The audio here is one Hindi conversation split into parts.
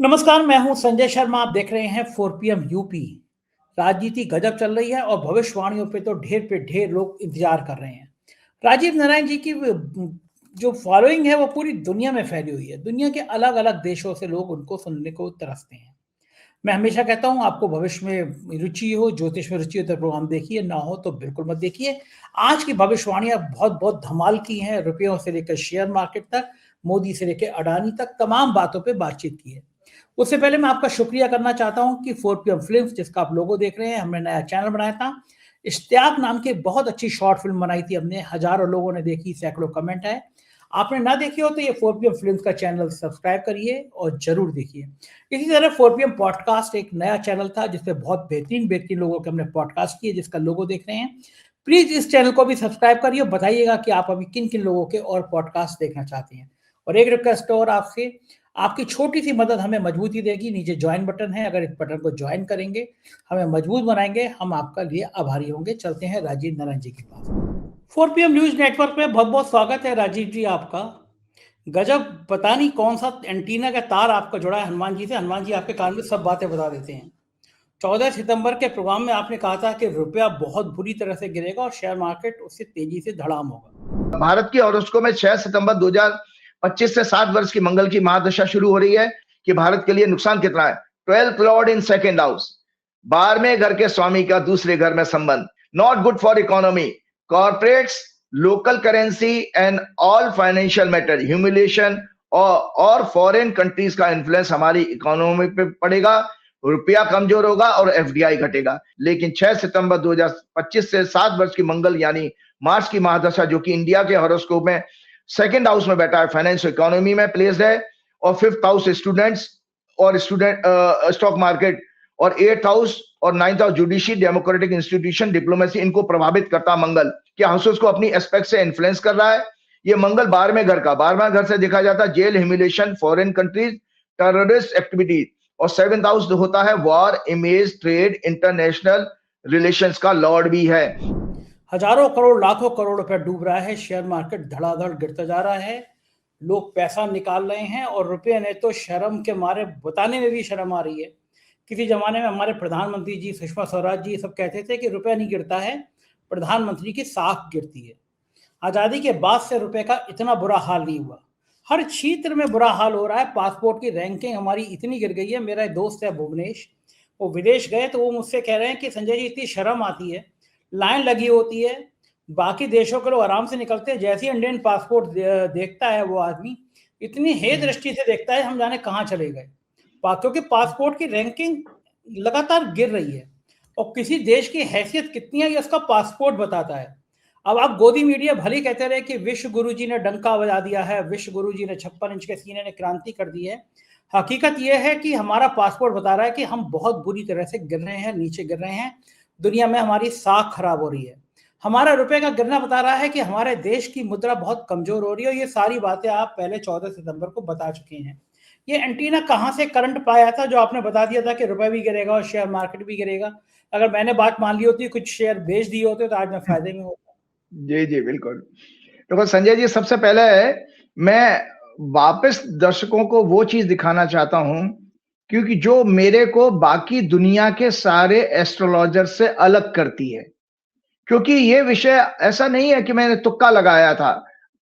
नमस्कार, मैं हूं संजय शर्मा। आप देख रहे हैं 4 PM यूपी। राजनीति गजब चल रही है और भविष्यवाणियों पे तो ढेर पे ढेर लोग इंतजार कर रहे हैं। राजीव नारायण जी की जो फॉलोइंग है वो पूरी दुनिया में फैली हुई है। दुनिया के अलग अलग देशों से लोग उनको सुनने को तरसते हैं। मैं हमेशा कहता हूं, आपको भविष्य में रुचि हो, ज्योतिष में रुचि हो तो प्रोग्राम देखिए, ना हो तो बिल्कुल मत देखिए। आज की भविष्यवाणियां बहुत बहुत धमाल की हैं। रुपयों से लेकर शेयर मार्केट तक, मोदी से लेकर अडानी तक, तमाम बातों पे बातचीत की है। उससे पहले मैं आपका शुक्रिया करना चाहता हूं कि 4 PM फिल्म्स, जिसका आप लोगो देख रहे हैं, हमने नया चैनल बनाया था। इश्तियाक नाम की बहुत अच्छी शॉर्ट फिल्म बनाई थी हमने, हजारों लोगों ने देखी, सैकड़ों कमेंट है। आपने ना देखी हो तो ये 4 PM फिल्म्स का चैनल सब्सक्राइब करिए और जरूर देखिए। इसी तरह 4 PM पॉडकास्ट एक नया चैनल था जिसपे बहुत बेहतरीन बेहतरीन लोगों के हमने पॉडकास्ट किए, जिसका लोगो देख रहे हैं। प्लीज इस चैनल को भी सब्सक्राइब करिए और बताइएगा कि आप अभी किन किन लोगों के और पॉडकास्ट देखना चाहते हैं। और एक रिक्वेस्ट और आपसे, आपकी छोटी सी मदद हमें मजबूती देगी। नीचे ज्वाइन बटन है, अगर इस बटन को ज्वाइन करेंगे, हमें मजबूत बनाएंगे, हम आपका लिए आभारी होंगे। चलते हैं राजीव नारायण जी के पास। 4 PM न्यूज नेटवर्क में बहुत बहुत स्वागत है राजीव जी आपका। गजब, पता नहीं कौन सा एंटीना का तार आपका जुड़ा है हनुमान जी से। हनुमान जी आपके कान में सब बातें बता देते हैं। 14 सितंबर के प्रोग्राम में आपने कहा था कि रुपया बहुत बुरी तरह से गिरेगा और शेयर मार्केट उससे तेजी से धड़ाम होगा। भारत की हॉरोस्कोप में 6 सितंबर 2025 से 7 वर्ष की मंगल की महादशा शुरू हो रही है कि भारत के लिए नुकसान कितना है। 12th lord in second house, 12वें घर के स्वामी का दूसरे घर में संबंध, not good for economy, corporates, local currency and all financial matter, humiliation और फॉरेन कंट्रीज का इन्फ्लुएंस हमारी इकोनॉमी पे पड़ेगा। रुपया कमजोर होगा और एफडीआई घटेगा। लेकिन 6 सितंबर 2025 से 7 वर्ष की मंगल यानी मार्च की महादशा, जो कि इंडिया के हॉरोस्कोप में सेकंड हाउस में बैठा है, फाइनेंस इकोनॉमी में प्लेस्ड है, और 5th हाउस स्टूडेंट्स और स्टॉक मार्केट, और 8th हाउस और 9th house judiciary, democratic institution, diplomacy, इनको प्रभावित करता मंगल क्या हाउसेस को अपनी एस्पेक्ट से इन्फ्लुएंस कर रहा है। ये मंगल 12वें घर का, 12वां घर से देखा जाता है jail, humiliation, foreign countries, terrorist activity, और 7th हाउस होता है war, image, trade, international relations का लॉर्ड भी है। हजारों करोड़, लाखों करोड़ रुपया डूब रहा है, शेयर मार्केट धड़ाधड़ गिरता जा रहा है, लोग पैसा निकाल रहे हैं और रुपये ने तो शर्म के मारे बताने में भी शर्म आ रही है। किसी जमाने में हमारे प्रधानमंत्री जी, सुषमा स्वराज जी सब कहते थे कि रुपया नहीं गिरता है, प्रधानमंत्री की साख गिरती है। आजादी के बाद से रुपए का इतना बुरा हाल नहीं हुआ। हर क्षेत्र में बुरा हाल हो रहा है। पासपोर्ट की रैंकिंग हमारी इतनी गिर गई है। मेरा एक दोस्त है भुवनेश, वो विदेश गए तो वो मुझसे कह रहे हैं कि संजय जी इतनी शर्म आती है, लाइन लगी होती है, बाकी देशों के लोग आराम से निकलते हैं, जैसे ही इंडियन पासपोर्ट देखता है वो आदमी इतनी हे दृष्टि से देखता है, हम जाने कहाँ चले गए। क्योंकि पासपोर्ट की रैंकिंग लगातार गिर रही है और किसी देश की हैसियत कितनी है ये उसका पासपोर्ट बताता है। अब आप गोदी मीडिया भले ही कहते रहे कि विश्व गुरु जी ने डंका बजा दिया है, विश्व गुरु जी ने 56 इंच के सीने ने क्रांति कर दी है। हकीकत यह है कि हमारा पासपोर्ट बता रहा है कि हम बहुत बुरी तरह से गिर रहे हैं, नीचे गिर रहे हैं। दुनिया में हमारी साख खराब हो रही है। हमारा रुपए का गिरना बता रहा है कि हमारे देश की मुद्रा बहुत कमजोर हो रही है। और ये सारी बातें आप पहले 14 सितंबर को बता चुके हैं। ये एंटीना कहाँ से करंट पाया था जो आपने बता दिया था कि रुपए भी गिरेगा और शेयर मार्केट भी गिरेगा? अगर मैंने बात मान ली होती, कुछ शेयर बेच दिए होते तो आज मैं फायदे में होता। जी जी बिल्कुल। तो संजय जी, सबसे पहले मैं वापस दर्शकों को वो चीज दिखाना चाहता हूं, क्योंकि जो मेरे को बाकी दुनिया के सारे एस्ट्रोलॉजर से अलग करती है। क्योंकि ये विषय ऐसा नहीं है कि मैंने तुक्का लगाया था।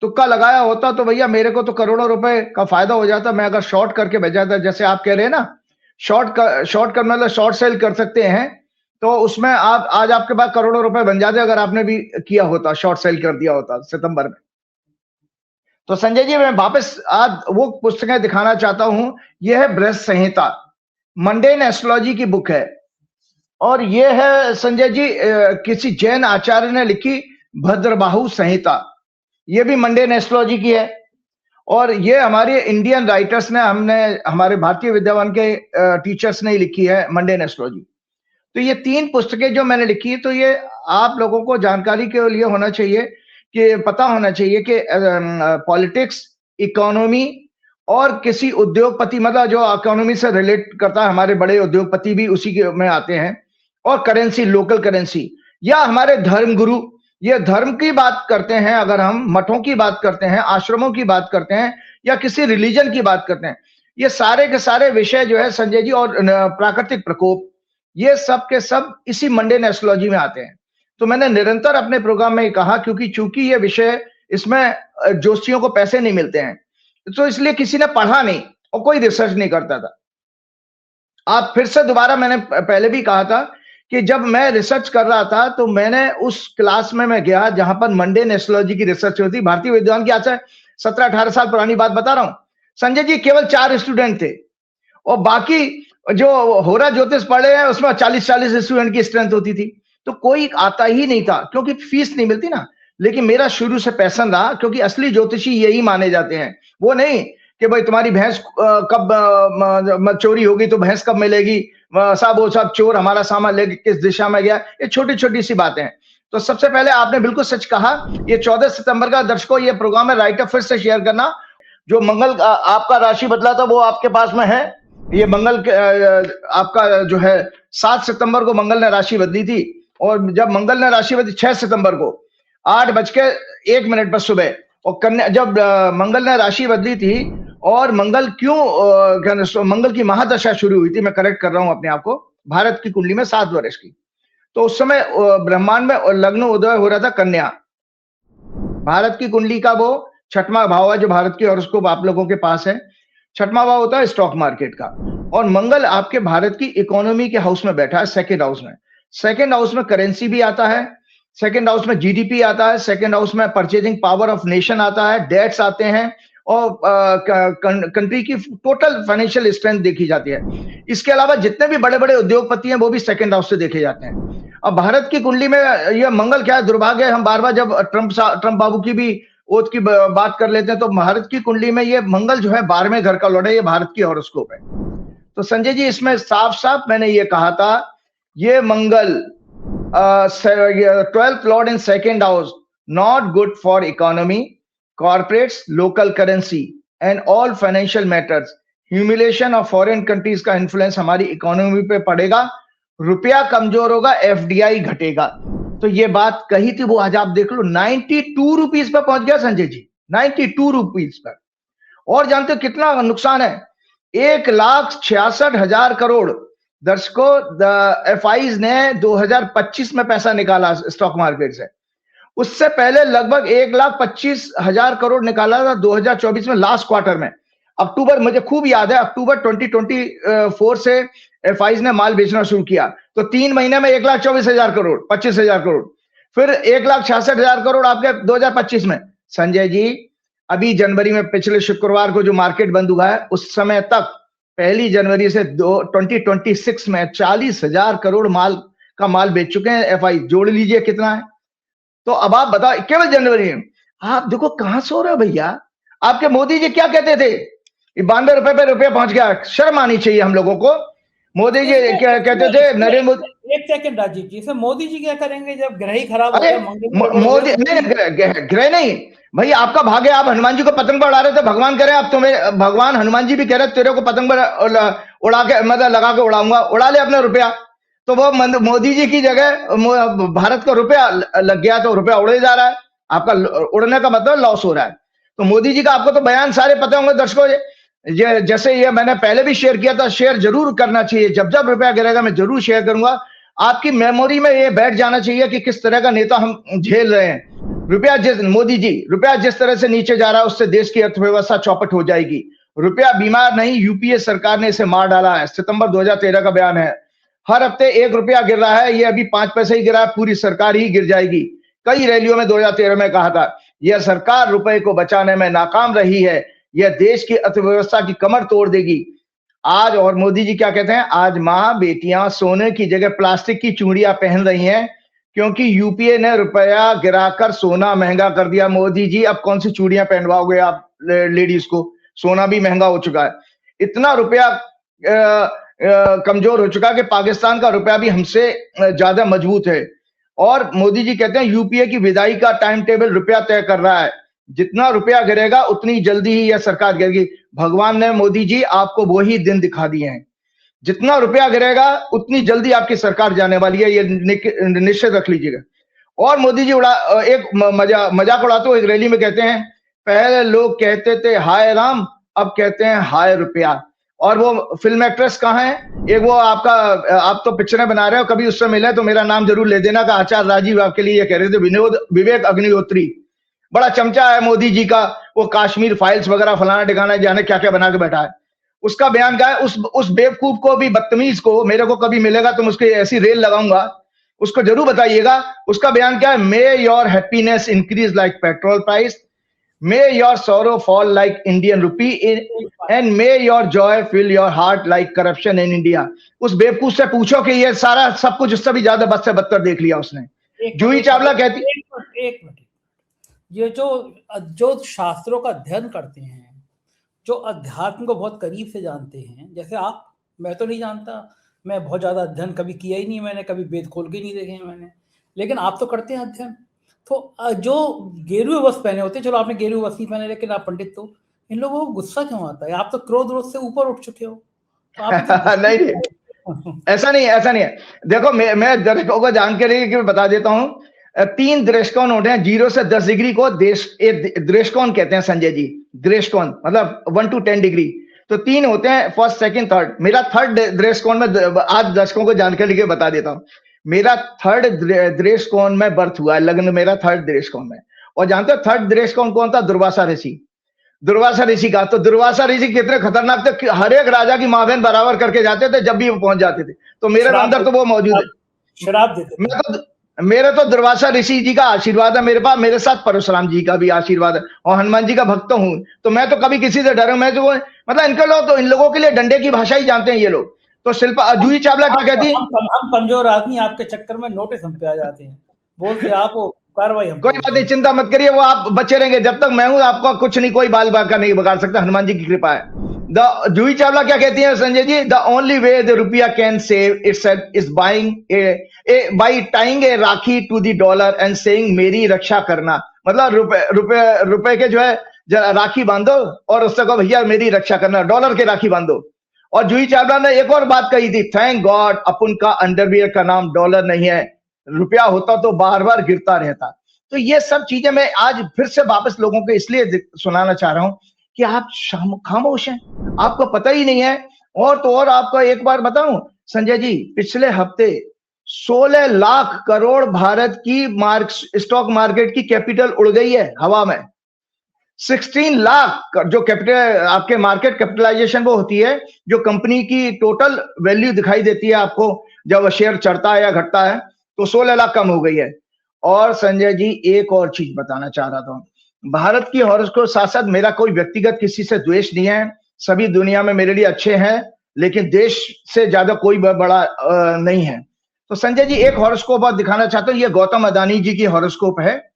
तुक्का लगाया होता तो भैया मेरे को तो करोड़ों रुपए का फायदा हो जाता। मैं अगर शॉर्ट करके भेजा था, जैसे आप कह रहे हैं ना, शॉर्ट कर मतलब शॉर्ट सेल कर सकते हैं, तो उसमें आप आज आपके पास करोड़ों रुपए बन जाते अगर आपने भी किया होता, शॉर्ट सेल कर दिया होता सितंबर में। तो संजय जी, मैं वापस आज वो पुस्तकें दिखाना चाहता हूं। यह है बृहस्पति संहिता, मंडेन एस्ट्रोलॉजी की बुक है, और ये है संजय जी किसी जैन आचार्य ने लिखी भद्रबाहु संहिता। ये भी मंडेन एस्ट्रोलॉजी की है, और ये हमारे इंडियन राइटर्स ने, हमारे भारतीय विद्यावन के टीचर्स ने लिखी है मंडेन एस्ट्रोलॉजी। तो ये 3 पुस्तकें जो मैंने लिखी है, तो ये आप लोगों को जानकारी के लिए होना चाहिए, कि पता होना चाहिए कि पॉलिटिक्स, इकोनॉमी और किसी उद्योगपति, मतलब जो इकोनॉमी से रिलेट करता है, हमारे बड़े उद्योगपति भी उसी के में आते हैं, और करेंसी, लोकल करेंसी, या हमारे धर्म गुरु। ये धर्म की बात करते हैं, अगर हम मठों की बात करते हैं, आश्रमों की बात करते हैं, या किसी रिलीजन की बात करते हैं, ये सारे के सारे विषय जो है संजय जी, और प्राकृतिक प्रकोप, ये सब के सब इसी मंडेन एस्ट्रोलॉजी में आते हैं। तो मैंने निरंतर अपने प्रोग्राम में कहा, क्योंकि चूंकि ये विषय, इसमें ज्योतिषियों को पैसे नहीं मिलते हैं, तो इसलिए किसी ने पढ़ा नहीं और कोई रिसर्च नहीं करता था। आप फिर से दोबारा, मैंने पहले भी कहा था कि जब मैं रिसर्च कर रहा था तो मैंने उस क्लास में मैं गया जहां पर मंडेन एस्ट्रोलॉजी की रिसर्च होती, भारतीय विद्वान की, आज से 17-18 साल पुरानी बात बता रहा हूं संजय जी। केवल 4 स्टूडेंट थे और बाकी जो होरा ज्योतिष पढ़े हैं उसमें 40-40 स्टूडेंट की स्ट्रेंथ होती थी। तो कोई आता ही नहीं था, क्योंकि फीस नहीं मिलती ना। लेकिन मेरा शुरू से पैशन रहा, क्योंकि असली ज्योतिषी यही माने जाते हैं, वो नहीं कि भाई तुम्हारी भैंस कब चोरी होगी तो भैंस कब मिलेगी, साहब वो सब चोर हमारा सामान लेके किस दिशा में गया, ये छोटी छोटी सी बातें हैं। तो सबसे पहले आपने बिल्कुल सच कहा, ये 14 सितंबर का दर्शकों ये प्रोग्राम है, राइट अप फिर से शेयर करना। जो मंगल आपका राशि बदला था वो आपके पास में है। ये मंगल आपका जो है 7 सितंबर को मंगल ने राशि बदली थी, और जब मंगल ने राशि बदली 6 सितंबर को 8:01 पर सुबह, और कन्या, जब मंगल ने राशि बदली थी, और मंगल क्यों, मंगल की महादशा शुरू हुई थी, मैं करेक्ट कर रहा हूं अपने आप को, भारत की कुंडली में 7 वर्ष की। तो उस समय ब्रह्मांड में लग्न उदय हो रहा था कन्या। भारत की कुंडली का वो 6वां भाव है, जो भारत की हॉरोस्कोप आप लोगों के पास है। 6वां भाव होता है स्टॉक मार्केट का, और मंगल आपके भारत की इकोनॉमी के हाउस में बैठा है, सेकंड हाउस में। सेकंड हाउस में करेंसी भी आता है, सेकंड हाउस में जीडीपी आता है, सेकंड हाउस में परचेजिंग पावर ऑफ नेशन आता है, डेट्स आते हैं, और कंट्री की टोटल फाइनेंशियल स्ट्रेंथ देखी जाती है। इसके अलावा जितने भी बड़े बड़े उद्योगपति हैं वो भी सेकंड हाउस से देखे जाते हैं। अब भारत की कुंडली में यह मंगल क्या है, दुर्भाग्य है, हम बार बार जब ट्रंप बाबू की भी ओथ की बात कर लेते हैं, तो भारत की कुंडली में ये मंगल जो है 12वें घर का लॉर्ड है, ये भारत की हॉरोस्कोप है। तो संजय जी इसमें साफ साफ मैंने ये कहा था, ये मंगल 12th lord in second house, not good for economy, corporates, local currency and all financial matters. Humiliation of foreign countries का इन्फ्लुएंस हमारी इकोनॉमी पे पड़ेगा, रुपया कमजोर होगा, एफडीआई घटेगा। तो ये बात कही थी वो, आज आप देख लो 92 रुपीज पर पहुंच गया संजय जी, 92 रुपीज पर। और जानते हो कितना नुकसान है, 1,66,000 करोड़ दर्शकों एफआईज ने 2025 में पैसा निकाला स्टॉक मार्केट से। उससे पहले लगभग 1,25,000 करोड़ निकाला था 2024 में, लास्ट क्वार्टर में। अक्टूबर, मुझे खूब याद है, अक्टूबर 2024 से एफआईज ने माल बेचना शुरू किया, तो 3 महीने में 1,24,000 करोड़, 25,000 करोड़, फिर 1,66,000 करोड़ आपके 2025 में। संजय जी अभी जनवरी में, पिछले शुक्रवार को जो मार्केट बंद हुआ है, उस समय तक 1 जनवरी से 2026 में 40,000 करोड़ माल बेच चुके हैं एफआई। जोड़ लीजिए कितना है। तो अब आप बताओ, केवल जनवरी में। आप देखो कहां सो रहे हो भैया। आपके मोदी जी क्या कहते थे, 92 रुपए पे रुपया पहुंच गया। शर्म आनी चाहिए हम लोगों को। मोदी जी क्या कहते थे, नरेंद्र मोदी। एक सेकंड राजीव जी, इसमें मोदी जी क्या करेंगे जब ग्रह ही खराब हो अरे गया? मोदी नहीं, ग्रह नहीं भाई, आपका भाग्य, आप हनुमान जी को पतंग पर उड़ा रहे थे, भगवान करे आप तुम्हें, भगवान हनुमान जी भी कह रहे तेरे को पतंग पर उड़ा के, मतलब लगा के उड़ाऊंगा, उड़ा ले अपने रुपया। तो वो मोदी जी की जगह भारत का रुपया लग गया, तो रुपया उड़े जा रहा है। आपका उड़ने का मतलब लॉस हो रहा है। तो मोदी जी का आपको तो बयान सारे पता होंगे दर्शकों, जैसे ये मैंने पहले भी शेयर किया था, शेयर जरूर करना चाहिए। जब जब रुपया गिरेगा मैं जरूर शेयर करूंगा। आपकी मेमोरी में ये बैठ जाना चाहिए कि किस तरह का नेता हम झेल रहे हैं। रुपया मोदी जी, रुपया जिस तरह से नीचे जा रहा है उससे देश की अर्थव्यवस्था चौपट हो जाएगी। रुपया बीमार नहीं, यूपीए सरकार ने इसे मार डाला है। सितंबर 2013 का बयान है। हर हफ्ते 1 रुपया गिर रहा है, ये अभी 5 पैसे ही गिरा है, पूरी सरकार ही गिर जाएगी। कई रैलियों में 2013 में कहा था, यह सरकार रुपए को बचाने में नाकाम रही है, यह देश की अर्थव्यवस्था की कमर तोड़ देगी। आज और मोदी जी क्या कहते हैं, आज मां बेटियां सोने की जगह प्लास्टिक की चूड़ियां पहन रही हैं, क्योंकि यूपीए ने रुपया गिराकर सोना महंगा कर दिया। मोदी जी अब कौन सी चूड़ियां पहनवाओगे आप लेडीज को, सोना भी महंगा हो चुका है। इतना रुपया कमजोर हो चुका कि पाकिस्तान का रुपया भी हमसे ज्यादा मजबूत है। और मोदी जी कहते हैं यूपीए की विदाई का टाइम टेबल रुपया तय कर रहा है। जितना रुपया गिरेगा उतनी जल्दी ही यह सरकार गिरेगी। भगवान ने मोदी जी आपको वही दिन दिखा दिए हैं। जितना रुपया गिरेगा उतनी जल्दी आपकी सरकार जाने वाली है, ये निश्चित रख लीजिएगा। और मोदी जी एक मजाक उड़ाते हुए एक रैली में कहते हैं, पहले लोग कहते थे हाय राम, अब कहते हैं हाय रुपया। और वो फिल्म एक्ट्रेस कहाँ है? एक वो आपका, आप तो पिक्चरें बना रहे हो, कभी उससे मिले तो मेरा नाम जरूर ले देना, का आचार्य राजीव आपके लिए ये कह रहे थे, विवेक अग्निहोत्री, बड़ा चमचा है मोदी जी का, वो कश्मीर फाइल्स वगैरह फलाना ठिकाना जाने क्या क्या बना के बैठा है। उसका बयान क्या है? उस बेवकूफ को भी, बदतमीज को, मेरे को कभी मिलेगा तो मैं उसकी ऐसी रेल लगाऊंगा, उसको जरूर बताइएगा। उसका बयान क्या है? May your happiness increase like petrol price, may your sorrow fall like Indian rupee, and may your joy fill your heart like corruption in India. उस बेवकूफ से पूछो कि ये सारा सब कुछ उससे भी ज्यादा बद से बदतर देख लिया उसने। जूही चावला कहती, एक मिनट, ये जो शास्त्रों का अध्ययन करते हैं, जो अध्यात्म को बहुत करीब से जानते हैं, जैसे आप, मैं तो नहीं जानता, मैं बहुत ज्यादा अध्ययन कभी किया ही नहीं, मैंने कभी वेद खोल के नहीं देखे हैं मैंने, लेकिन आप तो करते हैं अध्ययन। तो जो गेरुए वस्त्र पहने होते हैं, चलो आपने गेरुए वस्त्र नहीं पहने, लेकिन आप पंडित, तो इन लोगों को गुस्सा क्यों आता है? आप तो क्रोध रोध से ऊपर उठ चुके हो, तो आप नहीं, ऐसा नहीं है। देखो मैं दर्शकों को जानकारी के बता देता हूं, 3 दृष्टिकोण होते हैं, 0 से 10 डिग्री को दृष्टिकोण कहते हैं संजय जी। दृष्टिकोण मतलब 1 to 10 डिग्री, तो 3 होते हैं, फर्स्ट, सेकंड, थर्ड। मेरा थर्ड दृष्टिकोण में आज दर्शकों को जानकारी के बता देता हूं। मेरा थर्ड दृष्टिकोण में बर्थ हुआ है, लग्न मेरा थर्ड दृष्टिकोण में। और जानते हो थर्ड दृष्टिकोण कौन था? दुर्वासा ऋषि। दुर्वासा ऋषि का, तो दुर्वासा ऋषि कितने खतरनाक थे, हर एक राजा की माँ बहन बराबर करके जाते थे जब भी वो पहुंच जाते थे, तो मेरे अंदर तो वो मौजूद है। शराब देते मेरे तो दुर्वासा ऋषि जी का आशीर्वाद है मेरे पास, मेरे साथ परशुराम जी का भी आशीर्वाद है, और हनुमान जी का भक्त हूं, तो मैं तो कभी किसी से डरूं, मैं तो मतलब इनके लोग तो, इन लोगों के लिए डंडे की भाषा ही जानते हैं ये लोग। तो शिल्पा, जूही चावला क्या कहती है? हम कमजोर आदमी आपके चक्कर में नोटिस हम पे आ जाते हैं, बोलते आप कार्रवाई। कोई बात नहीं, चिंता मत करिए, वो आप बचे रहेंगे जब तक मैं हूं, आपका कुछ नहीं, कोई बाल बाका नहीं बिगाड़ सकता, हनुमान जी की कृपा है। जूही चावला क्या कहती है Sanjay ji? The only way the rupaya can save itself is buying by tying a rakhi to the dollar and saying मेरी रक्षा करना। मतलब रुपए के जो है राखी बांधो और उससे कहो भैया मेरी रक्षा करना, डॉलर के राखी बांधो। और जूही चावला ने एक और बात कही थी, थैंक गॉड अपन का अंडरवियर का नाम डॉलर नहीं है, रुपया होता तो बार बार गिरता रहता। तो ये सब चीजें मैं आज फिर से वापस लोगों को इसलिए सुनाना चाह रहा हूं कि आप खामोश हैं, आपको पता ही नहीं है। और तो और आपको एक बार बताऊं संजय जी, पिछले हफ्ते 16 लाख करोड़ भारत की स्टॉक मार्केट की कैपिटल उड़ गई है हवा में। 16 लाख जो कैपिटल, आपके मार्केट कैपिटलाइजेशन वो होती है जो कंपनी की टोटल वैल्यू दिखाई देती है आपको जब शेयर चढ़ता है या घटता है, तो 16 लाख कम हो गई है। और संजय जी एक और चीज बताना चाह रहा था, भारत की हॉरोस्कोप साथ साथ मेरा कोई व्यक्तिगत किसी से द्वेष नहीं है, सभी दुनिया में मेरे लिए अच्छे हैं, लेकिन देश से ज्यादा कोई बड़ा नहीं है। तो संजय जी एक हॉरोस्कोप और दिखाना चाहता हूं, ये गौतम अदानी जी की हॉरोस्कोप है,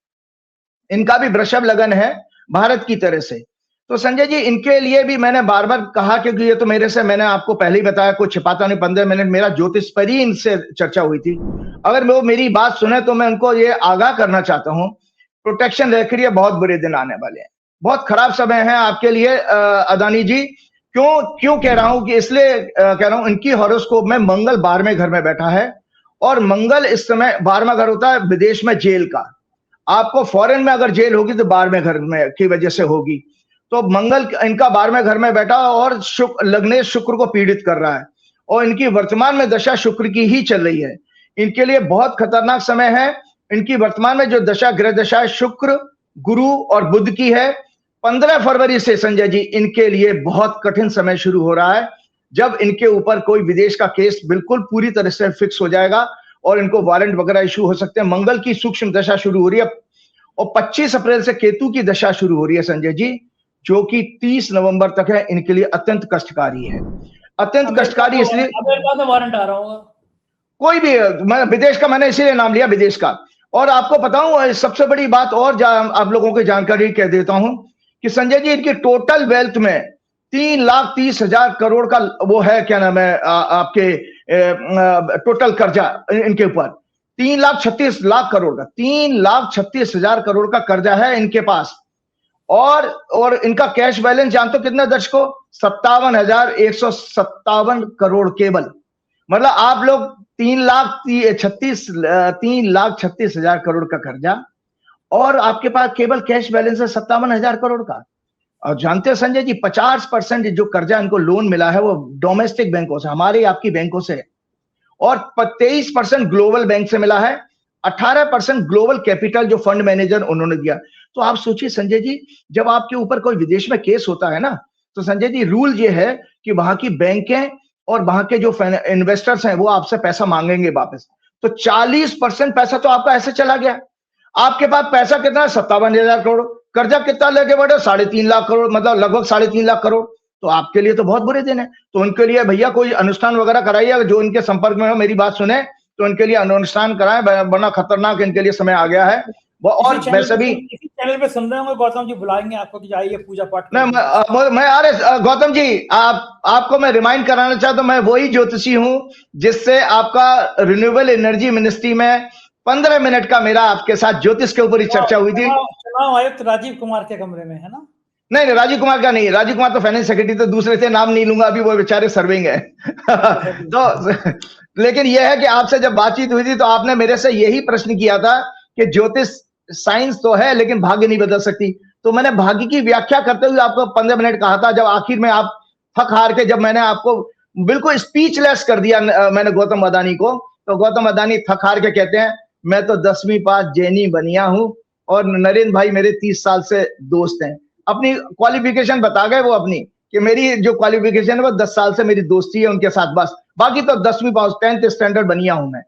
इनका भी वृषभ लगन है भारत की तरह से। तो संजय जी इनके लिए भी मैंने बार बार कहा, क्योंकि ये तो मेरे से, मैंने आपको पहले ही बताया, कुछ छिपाता नहीं, 15 मिनट मेरा ज्योतिष पर ही इनसे चर्चा हुई थी। अगर वो मेरी बात सुने तो मैं उनको ये आगाह करना चाहता हूं, प्रोटेक्शन रख रही है, बहुत बुरे दिन आने वाले हैं, बहुत खराब समय है आपके लिए अदानी जी। क्यों कह रहा हूं कि इसलिए कह रहा हूं, इनकी हॉरोस्कोप में मंगल 12वें घर में बैठा है, और मंगल इस समय 12वां घर होता है विदेश में जेल का। आपको फॉरेन में अगर जेल होगी तो 12वें घर में की वजह से होगी। तो मंगल इनका 12वें घर में बैठा और लग्नेश शुक्र को पीड़ित कर रहा है, और इनकी वर्तमान में दशा शुक्र की ही चल रही है, इनके लिए बहुत खतरनाक समय है। इनकी वर्तमान में जो दशा, ग्रह दशा शुक्र, गुरु और बुध की है। 15 फरवरी से संजय जी इनके लिए बहुत कठिन समय शुरू हो रहा है, जब इनके ऊपर कोई विदेश का केस बिल्कुल पूरी तरह से फिक्स हो जाएगा और इनको वारंट वगैरह इशू हो सकते हैं। मंगल की सूक्ष्म दशा शुरू हो रही है, और 25 अप्रैल से केतु की दशा शुरू हो रही है संजय जी, जो कि 30 नवंबर तक है, इनके लिए अत्यंत कष्टकारी है। अत्यंत कष्टकारी इसलिए, वारंट आ रहा होगा कोई भी, विदेश का मैंने इसीलिए नाम लिया, विदेश का। और आपको बताऊं सबसे बड़ी बात और आप लोगों को जानकारी कह देता हूं कि संजय जी इनकी टोटल वेल्थ में 3,30,000 करोड़ का वो है, क्या नाम है आपके टोटल कर्जा इनके ऊपर, 3,36,00,000 करोड़ का, 3,36,000 करोड़ का कर्जा है इनके पास। और इनका कैश बैलेंस जानते हो कितना दर्शकों? 57,157 करोड़ केवल। मतलब आप लोग 3,36,000 करोड़ का कर्जा, और आपके पास केवल कैश बैलेंस है 57,000 करोड़ का। और जानते हैं संजय जी, 50% जो कर्जा इनको लोन मिला है वो डोमेस्टिक बैंकों से, हमारे आपकी बैंकों से, और 23% ग्लोबल बैंक से मिला है, 18% ग्लोबल कैपिटल जो फंड मैनेजर उन्होंने दिया। तो आप सोचिए संजय जी, जब आपके ऊपर कोई विदेश में केस होता है ना, तो संजय जी रूल ये है कि वहां की बैंकें और वहां के जो इन्वेस्टर्स हैं वो आपसे पैसा मांगेंगे वापस। तो 40% पैसा तो आपका ऐसे चला गया। आपके पास पैसा कितना है? 57,000 करोड़। कर्जा कितना लेके बैठे? 3.5 लाख करोड़, मतलब लगभग 3.5 लाख करोड़। तो आपके लिए तो बहुत बुरे दिन है। तो उनके लिए भैया कोई अनुष्ठान वगैरह कराइए, जो इनके संपर्क में हो मेरी बात सुने तो इनके लिए अनुष्ठान कराएं, वरना खतरनाक इनके लिए समय आ गया है। वो और वैसे भी इसी चैनल पे सुन रहे होंगे, गौतम जी बुलाएंगे आपको कि जाइए पूजा पाठ। मैं अरे गौतम जी, आपको मैं रिमाइंड कराना चाहता हूं, मैं वही ज्योतिषी हूं जिससे आपका रिन्यूएबल एनर्जी मिनिस्ट्री में 15 मिनट का मेरा आपके साथ ज्योतिष के ऊपर ही चर्चा हुई थी। चुनाव आयुक्त राजीव कुमार के कमरे में है ना? नहीं, राजीव कुमार का नहीं, राजीव कुमार तो फाइनेंस सेक्रेटरी, तो दूसरे थे, नाम नहीं लूंगा अभी, वो बेचारे सर्विंग है। तो लेकिन यह है कि आपसे जब बातचीत हुई थी तो आपने मेरे से यही प्रश्न किया था कि ज्योतिष साइंस तो है लेकिन भाग्य नहीं बदल सकती। तो मैंने भाग्य की व्याख्या करते हुए आपको 15 मिनट कहा था, जब आखिर में आप थक हार के, जब मैंने आपको बिल्कुल स्पीचलेस कर दिया मैंने गौतम अदानी को, तो गौतम अदानी थक हार के कहते हैं मैं तो 10वीं पास जैनी बनिया हूं और नरेंद्र भाई मेरे 30 साल से दोस्त हैं। अपनी क्वालिफिकेशन बता गए वो अपनी, कि मेरी जो क्वालिफिकेशन है वो 10 साल से मेरी दोस्ती है उनके साथ, बस बाकी तो 10वीं पास 10th स्टैंडर्ड बनिया हूं मैं।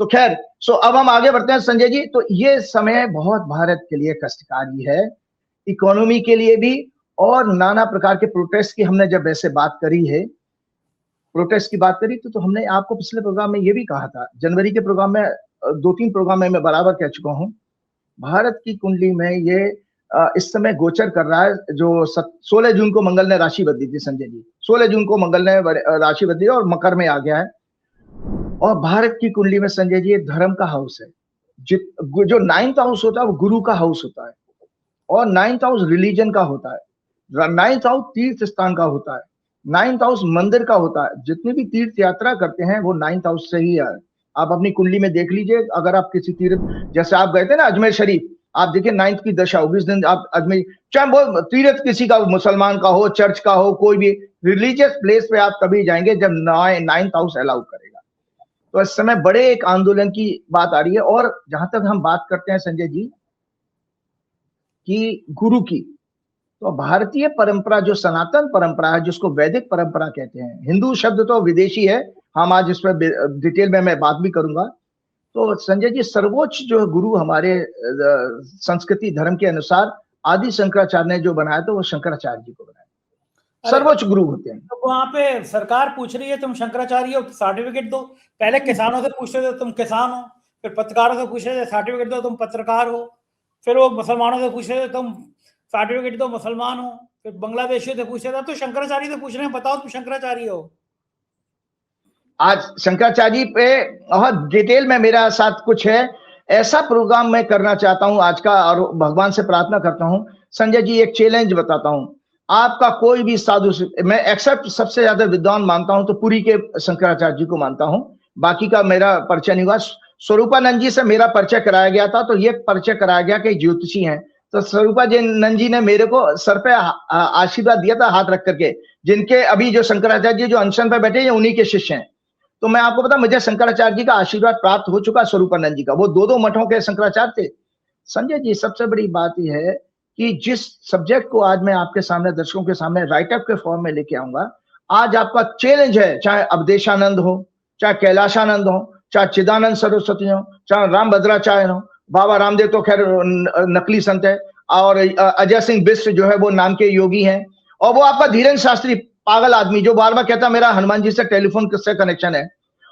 तो खैर, सो अब हम आगे बढ़ते हैं संजय जी। तो ये समय बहुत भारत के लिए कष्टकारी है, इकोनॉमी के लिए भी, और नाना प्रकार के प्रोटेस्ट की हमने जब वैसे बात करी है, प्रोटेस्ट की बात करी तो हमने आपको पिछले प्रोग्राम में ये भी कहा था, जनवरी के प्रोग्राम में, 2-3 प्रोग्राम में मैं बराबर कह चुका हूं, भारत की कुंडली में ये इस समय गोचर कर रहा है, जो 16 जून को मंगल ने राशि बदली थी संजय जी, 16 जून को मंगल ने राशि बदली और मकर में आ गया है। और भारत की कुंडली में संजय जी धर्म का हाउस है, जो 9th हाउस होता है वो गुरु का हाउस होता है, और 9th हाउस रिलीजन का होता है, 9th हाउस तीर्थ स्थान का होता है, 9th हाउस मंदिर का होता है। जितनी भी तीर्थ यात्रा करते हैं वो 9th हाउस से ही है। आप अपनी कुंडली में देख लीजिए, अगर आप किसी तीर्थ, जैसे आप गए थे ना अजमेर शरीफ, आप देखिए 9th की दशा होगी उस दिन आप अजमेर, चाहे वो तीर्थ किसी का, मुसलमान का हो, चर्च का हो, कोई भी रिलीजियस प्लेस पे आप तभी जाएंगे जब 9th हाउस अलाउ करेगा। तो इस समय बड़े एक आंदोलन की बात आ रही है। और जहां तक हम बात करते हैं संजय जी कि गुरु की, तो भारतीय परंपरा जो सनातन परंपरा है, जिसको वैदिक परंपरा कहते हैं, हिंदू शब्द तो विदेशी है, हम आज इस पर डिटेल में मैं बात भी करूंगा। तो संजय जी, सर्वोच्च जो गुरु हमारे संस्कृति धर्म के अनुसार आदि शंकराचार्य ने जो बनाया, तो वो शंकराचार्य जी को बनाया, सर्वोच्च गुरु होते हैं। तो वहां पे सरकार पूछ रही है तुम शंकराचार्य हो, सर्टिफिकेट दो। पहले किसानों से पूछ रहे थे तुम किसान हो, फिर पत्रकारों से पूछ रहे थे सर्टिफिकेट दो तुम पत्रकार हो, फिर वो मुसलमानों से पूछ रहे थे तुम सर्टिफिकेट दो मुसलमान हो, फिर बांग्लादेशियों से पूछ रहे थे, तो शंकराचार्य से पूछ रहे हैं बताओ तुम शंकराचार्य हो। आज शंकराचार्य पे बहुत डिटेल में मेरा साथ कुछ है, ऐसा प्रोग्राम मैं करना चाहता हूं आज का, और भगवान से प्रार्थना करता हूं संजय जी, एक चैलेंज बताता हूं, आपका कोई भी साधु, मैं एक्सेप्ट सबसे ज्यादा विद्वान मानता हूं तो पुरी के शंकराचार्य जी को मानता हूं, बाकी का मेरा परिचय नहीं हुआ। स्वरूपानंद जी से मेरा परिचय कराया गया था, तो ये परिचय कराया गया कि ज्योतिषी हैं, तो स्वरूपानंद जी ने मेरे को सर पे आशीर्वाद दिया था हाथ रख करके, जिनके अभी जो शंकराचार्य जी जो अनशन पे बैठे हैं उन्हीं के शिष्य हैं। तो मैं आपको बता, मुझे शंकराचार्य जी का आशीर्वाद प्राप्त हो चुका, स्वरूपानंद जी का, वो 2-2 मठों के शंकराचार्य थे। संजय जी, सबसे बड़ी बात यह है कि जिस सब्जेक्ट को आज मैं आपके सामने, दर्शकों के सामने राइटअप के फॉर्म में लेके आऊंगा, आज आपका चैलेंज है, चाहे अवधेशानंद हो, चाहे कैलाशानंद हो, चाहे चिदानंद सरस्वती हो, चाहे रामभद्राचार्य हो, बाबा रामदेव तो खैर नकली संत है, और अजय सिंह बिष्ट जो है वो नाम के योगी हैं, और वो आपका धीरेन्द्र शास्त्री पागल आदमी जो बार बार कहता मेरा हनुमान जी से टेलीफोन से कनेक्शन है।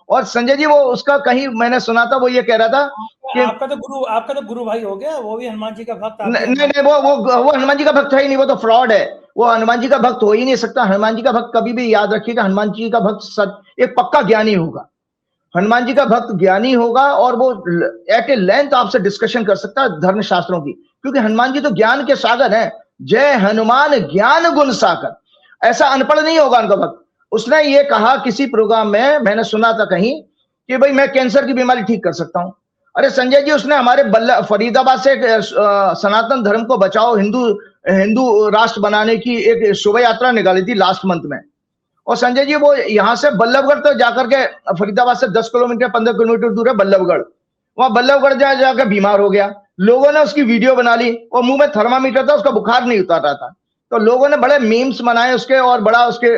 और संजय जी, वो उसका कहीं मैंने सुना था, वो ये कह रहा था कि आपका तो गुरु भाई हो गया, वो भी हनुमान जी का भक्त। नहीं, वो हनुमान जी का भक्त है ही नहीं, वो तो फ्रॉड है, वो हनुमान जी का भक्त हो ही नहीं सकता। हनुमान जी का भक्त कभी भी, याद रखिएगा, हनुमान जी का भक्त एक पक्का ज्ञानी होगा, हनुमान जी का भक्त ज्ञानी होगा, और वो एट ए लेंथ आपसे डिस्कशन कर सकता है धर्म शास्त्रों की, क्योंकि हनुमान जी तो ज्ञान के सागर हैं। जय हनुमान ज्ञान गुण सागर, ऐसा अनपढ़ नहीं होगा उनका भक्त। उसने ये कहा किसी प्रोग्राम में, मैंने सुना था कहीं, कि भाई मैं कैंसर की बीमारी ठीक कर सकता हूं। अरे संजय जी, उसने हमारे फरीदाबाद से सनातन धर्म को बचाओ, हिंदू हिंदू राष्ट्र बनाने की एक शोभा यात्रा निकाली थी लास्ट मंथ में। और संजय जी वो यहाँ से बल्लभगढ़ तो जाकर के, फरीदाबाद से 10 किलोमीटर 15 किलोमीटर दूर है बल्लभगढ़, वहां बल्लभगढ़ जाकर बीमार हो गया। लोगों ने उसकी वीडियो बना ली और मुंह में थर्मामीटर था, उसका बुखार नहीं उतर रहा था, तो लोगों ने बड़े मीम्स बनाए उसके और बड़ा उसके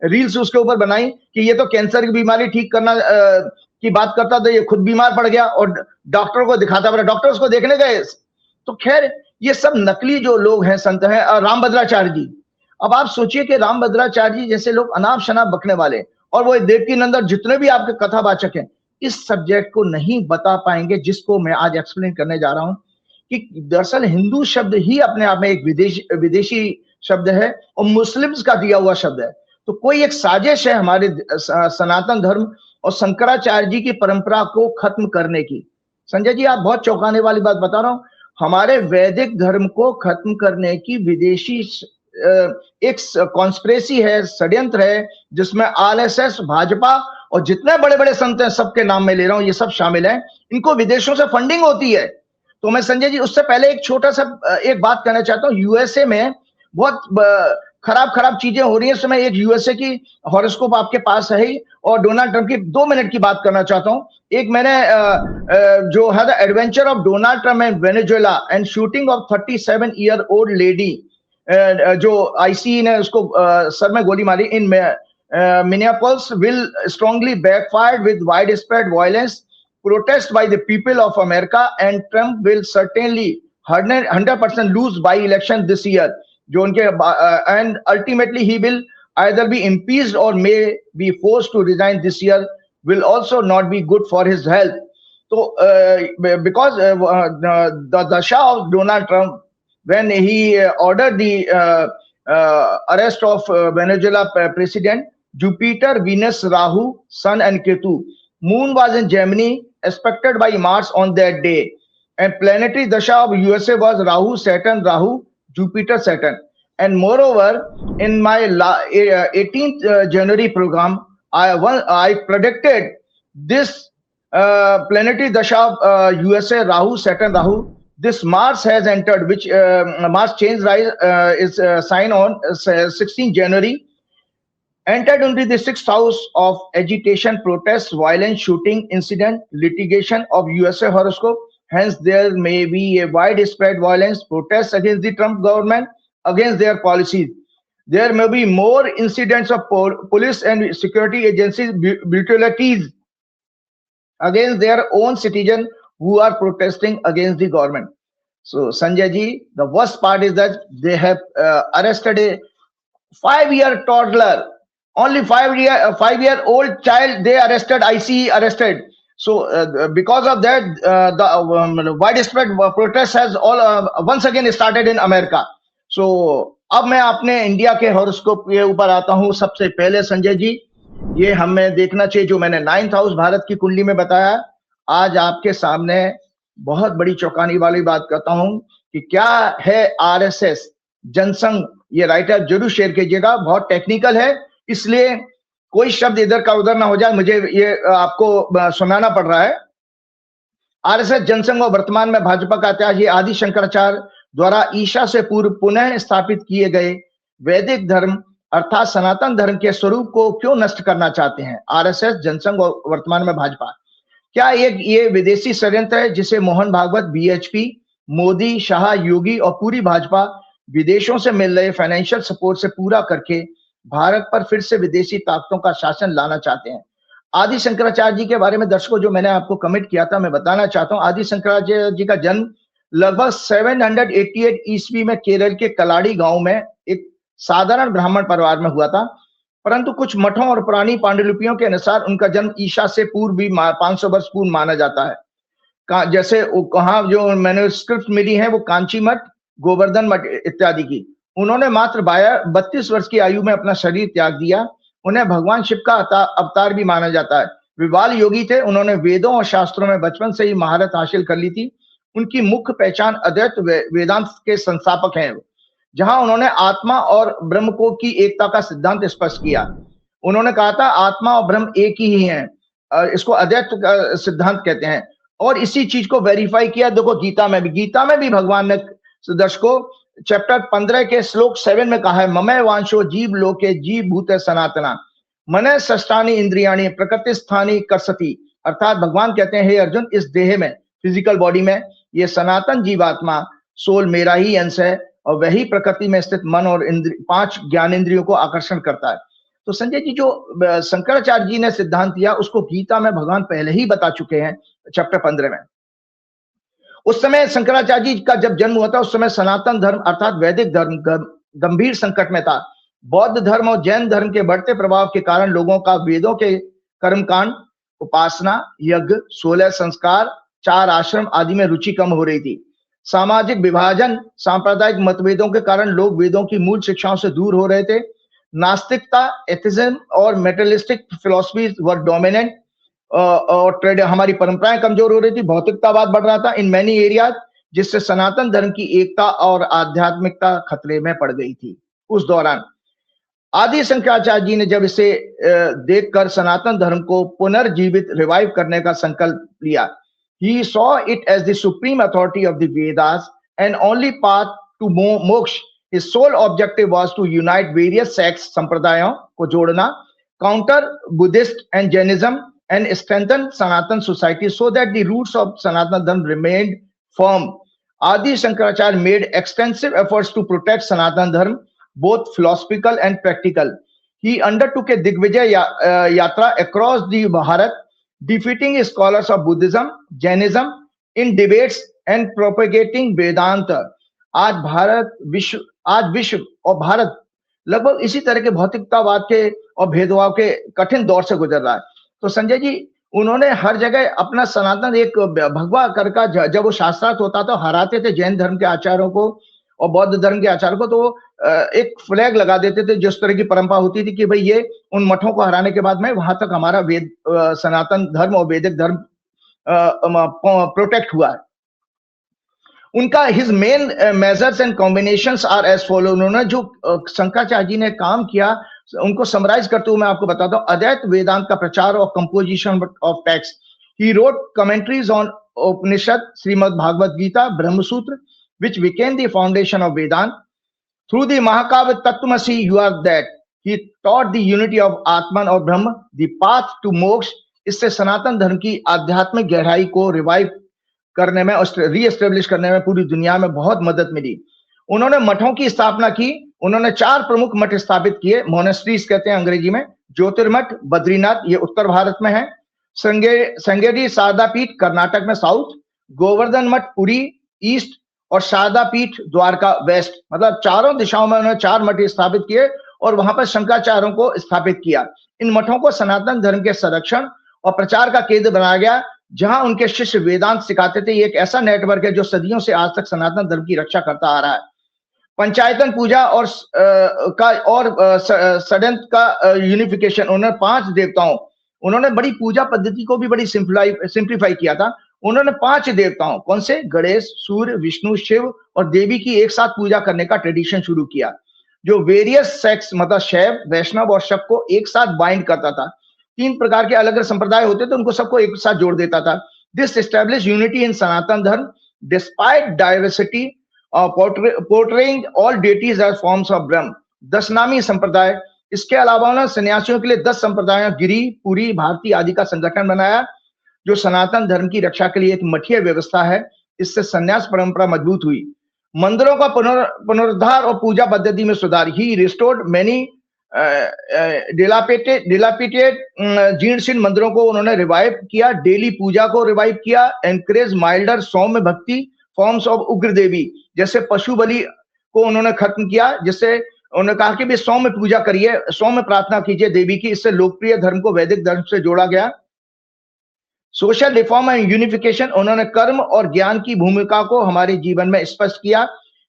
रील्स उसके ऊपर बनाई कि ये तो कैंसर की बीमारी ठीक करना की बात करता था, ये खुद बीमार पड़ गया और डॉक्टर को दिखाता पड़ा, डॉक्टर उसको देखने गए। तो खैर ये सब नकली जो लोग हैं संत हैं। रामभद्राचार्य जी, अब आप सोचिए कि रामभद्राचार्य जी जैसे लोग अनाप शनाप बकने वाले, और वो देवकी नंदन जितने भी आपके कथावाचक हैं इस सब्जेक्ट को नहीं बता पाएंगे जिसको मैं आज एक्सप्लेन करने जा रहा हूं कि दरअसल हिंदू शब्द ही अपने आप में एक विदेशी शब्द है और मुस्लिम्स का दिया हुआ शब्द है। तो कोई एक साजिश है हमारे सनातन धर्म और शंकराचार्य जी की परंपरा को खत्म करने की। संजय जी आप बहुत चौंकाने वाली बात बता रहा हूं, हमारे वैदिक धर्म को खत्म करने की विदेशी एक कॉन्स्पिरेसी है, षड्यंत्र है, जिसमें आरएसएस, भाजपा और जितने बड़े बड़े संत हैं सबके नाम में ले रहा हूं, ये सब शामिल हैं। इनको विदेशों से फंडिंग होती है। तो मैं संजय जी उससे पहले एक छोटा सा एक बात कहना चाहता हूं। यूएसए में बहुत खराब चीजें हो रही है इस समय। एक यूएसए की हॉरोस्कोप आपके पास है ही, और डोनाल्ड ट्रंप की 2 मिनट की बात करना चाहता हूं। एक मैंने जो है the adventure of Donald Trump and Venezuela and shooting of 37 year old lady, जो आईसी ने उसको सर में गोली मारी इन Minneapolis will strongly backfired with widespread violence, protest by the people of America, and Trump will certainly 100% lose by election this year. जो उनके and ultimately he will either be impeached or may be forced to resign this year, will also not be good for his health. So because the dasha of Donald Trump, when he ordered the arrest of Venezuela president Jupiter, Venus, Rahu, Sun and Ketu. Moon was in Gemini, expected by Mars on that day. And planetary dasha of USA was Rahu, Saturn, Rahu, Jupiter, Saturn. And moreover, in my 18th January program, I predicted this planetary dasha of USA, Rahu, Saturn, Rahu. This Mars has entered, which Mars change is sign on 16 January. Entered into the 6th house of agitation, protest, violence, shooting, incident, litigation of USA horoscope. Hence, there may be a widespread violence, protests against the Trump government, against their policies. There may be more incidents of police and security agencies brutalities against their own citizens who are protesting against the government. So, Sanjay ji, the worst part is that they have arrested a 5-year toddler. Only 5-year-old child they arrested, ICE arrested. So because of that, the widespread protest has all once again started in America. So अब मैं अपने इंडिया के हॉरोस्कोप के ऊपर आता हूँ। सबसे पहले संजय जी, ये हमें देखना चाहिए जो मैंने 9th हाउस भारत की कुंडली में बताया। आज आपके सामने बहुत बड़ी चौंकाने वाली बात करता हूँ कि क्या है आरएसएस जनसंघ। ये राइटर जरूर शेयर कीजिएगा, बहुत टेक्निकल है, इसलिए कोई शब्द इधर का उधर ना हो जाए, मुझे ये आपको सुनाना पड़ रहा है। आरएसएस जनसंघ और वर्तमान में भाजपा का इतिहास। ये आदि शंकराचार्य द्वारा ईसा से पूर्व पुनः स्थापित किए गए वैदिक धर्म अर्थात सनातन धर्म के स्वरूप को क्यों नष्ट करना चाहते हैं आरएसएस जनसंघ और वर्तमान में भाजपा। क्या ये विदेशी षड्यंत्र है जिसे मोहन भागवत, बीएचपी, मोदी, शाह, योगी और पूरी भाजपा विदेशों से मिल रहे फाइनेंशियल सपोर्ट से पूरा करके भारत पर फिर से विदेशी ताकतों का शासन लाना चाहते हैं। आदि शंकराचार्य जी के बारे में दर्शकों जो मैंने आपको कमेंट किया था, मैं बताना चाहता हूं। आदि शंकराचार्य जी का जन्म लगभग 788 ईस्वी में केरल के कलाड़ी गांव में एक साधारण ब्राह्मण परिवार में हुआ था, परंतु कुछ मठों और पुरानी पांडुलिपियों के अनुसार उनका जन्म ईसा से पूर्व भी 500 वर्ष पूर्व माना जाता है। जैसे कहाँ जो मैन्युस्क्रिप्ट मिली है वो कांची मठ, गोवर्धन मठ इत्यादि की। उन्होंने मात्र 32 वर्ष की आयु में अपना शरीर त्याग दिया। उन्हें भगवान शिव का अवतार भी माना जाता है। वे बाल योगी थे। उन्होंने वेदों और शास्त्रों में बचपन से ही महारत हासिल कर ली थी। उनकी मुख्य पहचान अद्वैत वेदांत के संस्थापक हैं, जहां उन्होंने आत्मा और ब्रह्म को की एकता का सिद्धांत स्पष्ट किया। उन्होंने कहा था आत्मा और ब्रह्म एक ही हैं, इसको अद्वैत का सिद्धांत कहते हैं। और इसी चीज को वेरीफाई किया। देखो गीता में भी भगवान ने दर्शकों चैप्टर 15 के श्लोक 7 में कहा है, ममय वांशो जीव लोके जीव भूत सनातना मन षष्ठानि इंद्रियाणि प्रकृति स्थानी करसती। अर्थात भगवान कहते हैं, हे अर्जुन, इस देह में, फिजिकल बॉडी में, ये सनातन जीवात्मा सोल मेरा ही अंश है और वही प्रकृति में स्थित मन और 5 ज्ञानेंद्रियों को आकर्षण करता है। तो संजय जी, जो शंकराचार्य जी ने सिद्धांत दिया उसको गीता में भगवान पहले ही बता चुके हैं चैप्टर 15 में। उस समय शंकराचार्य जी का जब जन्म हुआ था, उस समय सनातन धर्म अर्थात वैदिक धर्म गंभीर संकट में था। बौद्ध धर्म और जैन धर्म के बढ़ते प्रभाव के कारण लोगों का वेदों के कर्मकांड, उपासना, यज्ञ, 16 संस्कार, 4 आश्रम आदि में रुचि कम हो रही थी। सामाजिक विभाजन, सांप्रदायिक मतभेदों के कारण लोग वेदों की मूल शिक्षाओं से दूर हो रहे थे। नास्तिकता, एथिज्म और मेटलिस्टिक फिलॉसफीज वर डोमिनेंट और हमारी परंपराएं कमजोर हो रही थी। भौतिकतावाद बढ़ रहा था इन मैनी एरियाज, जिससे सनातन धर्म की एकता और आध्यात्मिकता खतरे में पड़ गई थी। उस दौरान आदि शंकराचार्य जी ने जब इसे देखकर सनातन धर्म को पुनर्जीवित रिवाइव करने का संकल्प लिया, he saw it as the supreme authority of the Vedas and only path to moksha. His sole objective was to unite various sects, संप्रदायों को जोड़ना, counter Buddhist and Jainism and strengthen Sanatan society so that the roots of Sanatan Dharma remained firm. Adi Shankaracharya made extensive efforts to protect Sanatan Dharma, both philosophical and practical. He undertook a Digvijay yatra across the Bharat, defeating scholars of Buddhism, Jainism in debates and propagating Vedanta. आज विश्व और भारत लगभग इसी तरह के भौतिकतावाद के और भेदभाव के कठिन दौर से गुजर रहा है। तो संजय जी, उन्होंने हर जगह अपना सनातन एक भगवा कर का, जब वो शास्त्रार्थ होता था, हराते थे जैन धर्म के आचार्यों को और बौद्ध धर्म के आचार्यों को, तो एक फ्लैग लगा देते थे। जिस तरह की परंपरा होती थी कि भाई ये उन मठों को हराने के बाद में वहां तक हमारा वेद सनातन धर्म और वैदिक धर्म प्रोटेक्ट हुआ है। उनका his main measures and combinations are as follow. उन्होंने जो शंकराचार्य जी ने काम किया उनको समराइज करते हुए मैं आपको बताता हूँ। अद्वैत वेदांत का प्रचार और composition of text. He wrote commentaries on Upanishad, Shrimad Bhagavad Gita, Brahmasutra, which became the foundation of Vedanta. Through the Mahakavya Tattvamasi, you are that. He taught the unity of Atman और ब्रह्म, the path to moksha. इससे सनातन धर्म की आध्यात्मिक गहराई को रिवाइव करने में और रीएस्टेब्लिश करने में पूरी दुनिया में बहुत मदद मिली। उन्होंने मठों की स्थापना की। उन्होंने 4 प्रमुख मठ स्थापित किए, मोनेस्ट्रीज कहते हैं अंग्रेजी में। ज्योतिर्मठ बद्रीनाथ, ये उत्तर भारत में है। संगेरी शारदा पीठ कर्नाटक में साउथ, गोवर्धन मठ पुरी ईस्ट और शारदा पीठ द्वारका वेस्ट। मतलब चारों दिशाओं में उन्होंने 4 मठ स्थापित किए और वहां पर शंकराचार्यों को स्थापित किया। इन मठों को सनातन धर्म के संरक्षण और प्रचार का केंद्र बनाया गया, जहां उनके शिष्य वेदांत सिखाते थे। ये एक ऐसा नेटवर्क है जो सदियों से आज तक सनातन धर्म की रक्षा करता आ रहा है। पंचायतन पूजा और षड्यंत्र का यूनिफिकेशन। उन्होंने 5 देवताओं, उन्होंने बड़ी पूजा पद्धति को भी बड़ी सिंप्लीफाई किया था। उन्होंने 5 देवताओं, कौन से, गणेश, सूर्य, विष्णु, शिव और देवी की एक साथ पूजा करने का ट्रेडिशन शुरू किया, जो वेरियस सेक्स मतलब शैव, वैष्णव और शक को एक साथ बाइंड करता था। 3 प्रकार के अलग अलग संप्रदाय होते थे, उनको सबको एक साथ जोड़ देता था। This establish unity in Sanatan Dharma despite diversity portraying all deities as forms of Brahma. 10 नामी संप्रदाय। इसके अलावा उन्होंने सन्यासियों के लिए 10 संप्रदायों, गिरी, पुरी, भारती आदि का संगठन बनाया, जो सनातन धर्म की रक्षा के लिए एक मठीय व्यवस्था है। इससे संन्यास परंपरा मजबूत हुई। मंदिरों का पुनरुद्धार और पूजा पद्धति में सुधार। ही रिस्टोर्ड मेनी डिलापिटेड जीर्ण शीर्ण मंदिरों को उन्होंने रिवाइव किया। डेली पूजा को रिवाइव किया। एनकरेज माइल्डर सौम्य भक्ति फॉर्म्स ऑफ उग्र देवी, जैसे पशु बलि को उन्होंने खत्म किया, जिससे उन्होंने कहा कि भी सौम्य पूजा करिए, सौम्य प्रार्थना कीजिए देवी की। इससे लोकप्रिय धर्म को वैदिक धर्म से जोड़ा गया। Social reform and unification. उन्होंने कर्म और ज्ञान की भूमिका को हमारे जीवन में स्पष्ट किया।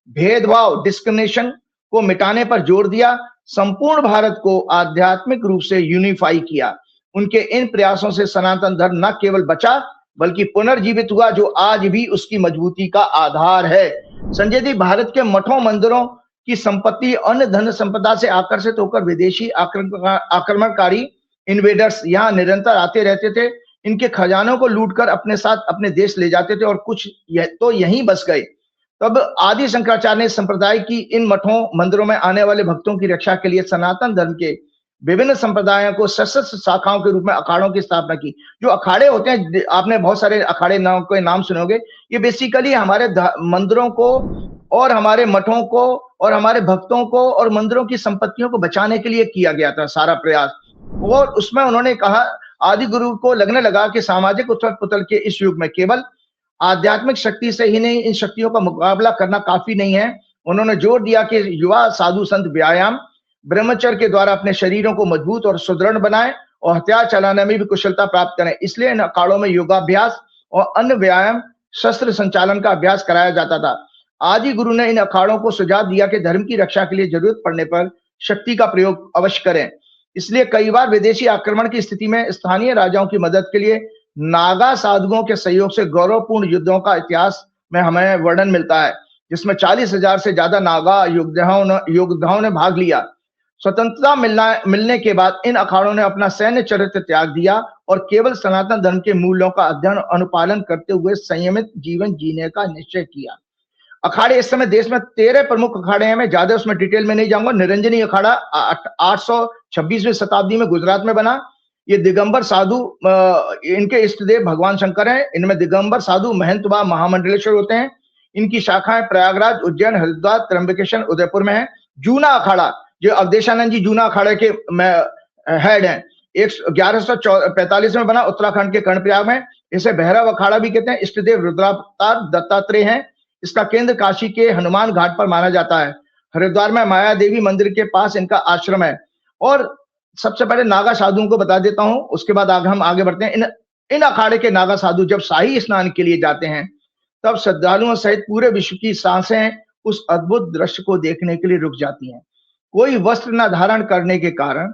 भेदभाव डिस्क्रिमिनेशन को मिटाने पर जोर दिया। संपूर्ण भारत को आध्यात्मिक रूप से यूनिफाई किया। उनके इन प्रयासों से सनातन धर्म न केवल बचा बल्कि पुनर्जीवित हुआ, जो आज भी उसकी मजबूती का आधार है। संजय जी, भारत के मठों मंदिरों की संपत्ति अन्य धन संपदा से आकर्षित होकर विदेशी आक्रमणकारी इन्वेडर्स यहाँ निरंतर आते रहते थे। इनके खजानों को लूटकर अपने साथ अपने देश ले जाते थे और कुछ तो यहीं बस गए। तब आदि शंकराचार्य ने संप्रदाय की इन मठों मंदिरों में आने वाले भक्तों की रक्षा के लिए सनातन धर्म के विभिन्न संप्रदायों को सशस्त्र शाखाओं के रूप में अखाड़ों की स्थापना की। जो अखाड़े होते हैं, आपने बहुत सारे अखाड़े के नाम सुने होंगे, ये बेसिकली हमारे मंदिरों को और हमारे मठों को और हमारे भक्तों को और मंदिरों की संपत्तियों को बचाने के लिए किया गया था सारा प्रयास। और उसमें उन्होंने कहा, आदि गुरु को लगने लगा कि सामाजिक उथल पुथल के इस युग में केवल आध्यात्मिक शक्ति से ही नहीं, इन शक्तियों का मुकाबला करना काफी नहीं है। उन्होंने जोर दिया कि युवा साधु संत व्यायाम ब्रह्मचर्य के द्वारा अपने शरीरों को मजबूत और सुदृढ़ बनाएं और हथियार चलाने में भी कुशलता प्राप्त करें। इसलिए इन अखाड़ों में योगाभ्यास और अन्य व्यायाम शस्त्र संचालन का अभ्यास कराया जाता था। आदि गुरु ने इन अखाड़ों को सुझाव दिया कि धर्म की रक्षा के लिए जरूरत पड़ने पर शक्ति का प्रयोग अवश्य करें। इसलिए कई बार विदेशी आक्रमण की स्थिति में स्थानीय राजाओं की मदद के लिए नागा साधुओं के सहयोग से गौरवपूर्ण युद्धों का इतिहास में हमें वर्णन मिलता है, जिसमें 40,000 से ज्यादा नागा योद्धाओं ने भाग लिया। स्वतंत्रता मिलने के बाद इन अखाड़ों ने अपना सैन्य चरित्र त्याग दिया और केवल सनातन धर्म के मूल्यों का अध्ययन अनुपालन करते हुए संयमित जीवन जीने का निश्चय किया। अखाड़े इस समय देश में 13 प्रमुख अखाड़े हैं। मैं ज्यादा उसमें डिटेल में नहीं जाऊंगा। निरंजनी अखाड़ा 826वीं शताब्दी में गुजरात में बना। ये दिगंबर साधु, इनके इष्ट देव भगवान शंकर हैं। इनमें दिगंबर साधु महंत व महामंडलेश्वर होते हैं। इनकी शाखाएं प्रयागराज, उज्जैन, हरिद्वार, त्र्यंबकेश्वर, उदयपुर में है। जूना अखाड़ा, जो अवधेशानंद जी जूना अखाड़े के हेड हैं, 1145 में बना, उत्तराखंड के कर्णप्रयाग में। इसे भैरव अखाड़ा भी कहते हैं। इष्ट देव रुद्रावतार दत्तात्रेय हैं। इसका केंद्र काशी के हनुमान घाट पर माना जाता है। हरिद्वार में माया देवी मंदिर के पास इनका आश्रम है। और सबसे पहले नागा साधुओं को बता देता हूं, उसके बाद हम आगे बढ़ते हैं। इन अखाड़े के नागा साधु जब शाही स्नान के लिए जाते हैं, तब श्रद्धालुओं सहित पूरे विश्व की सांसें उस अद्भुत दृश्य को देखने के लिए रुक जाती हैं। कोई वस्त्र न धारण करने के कारण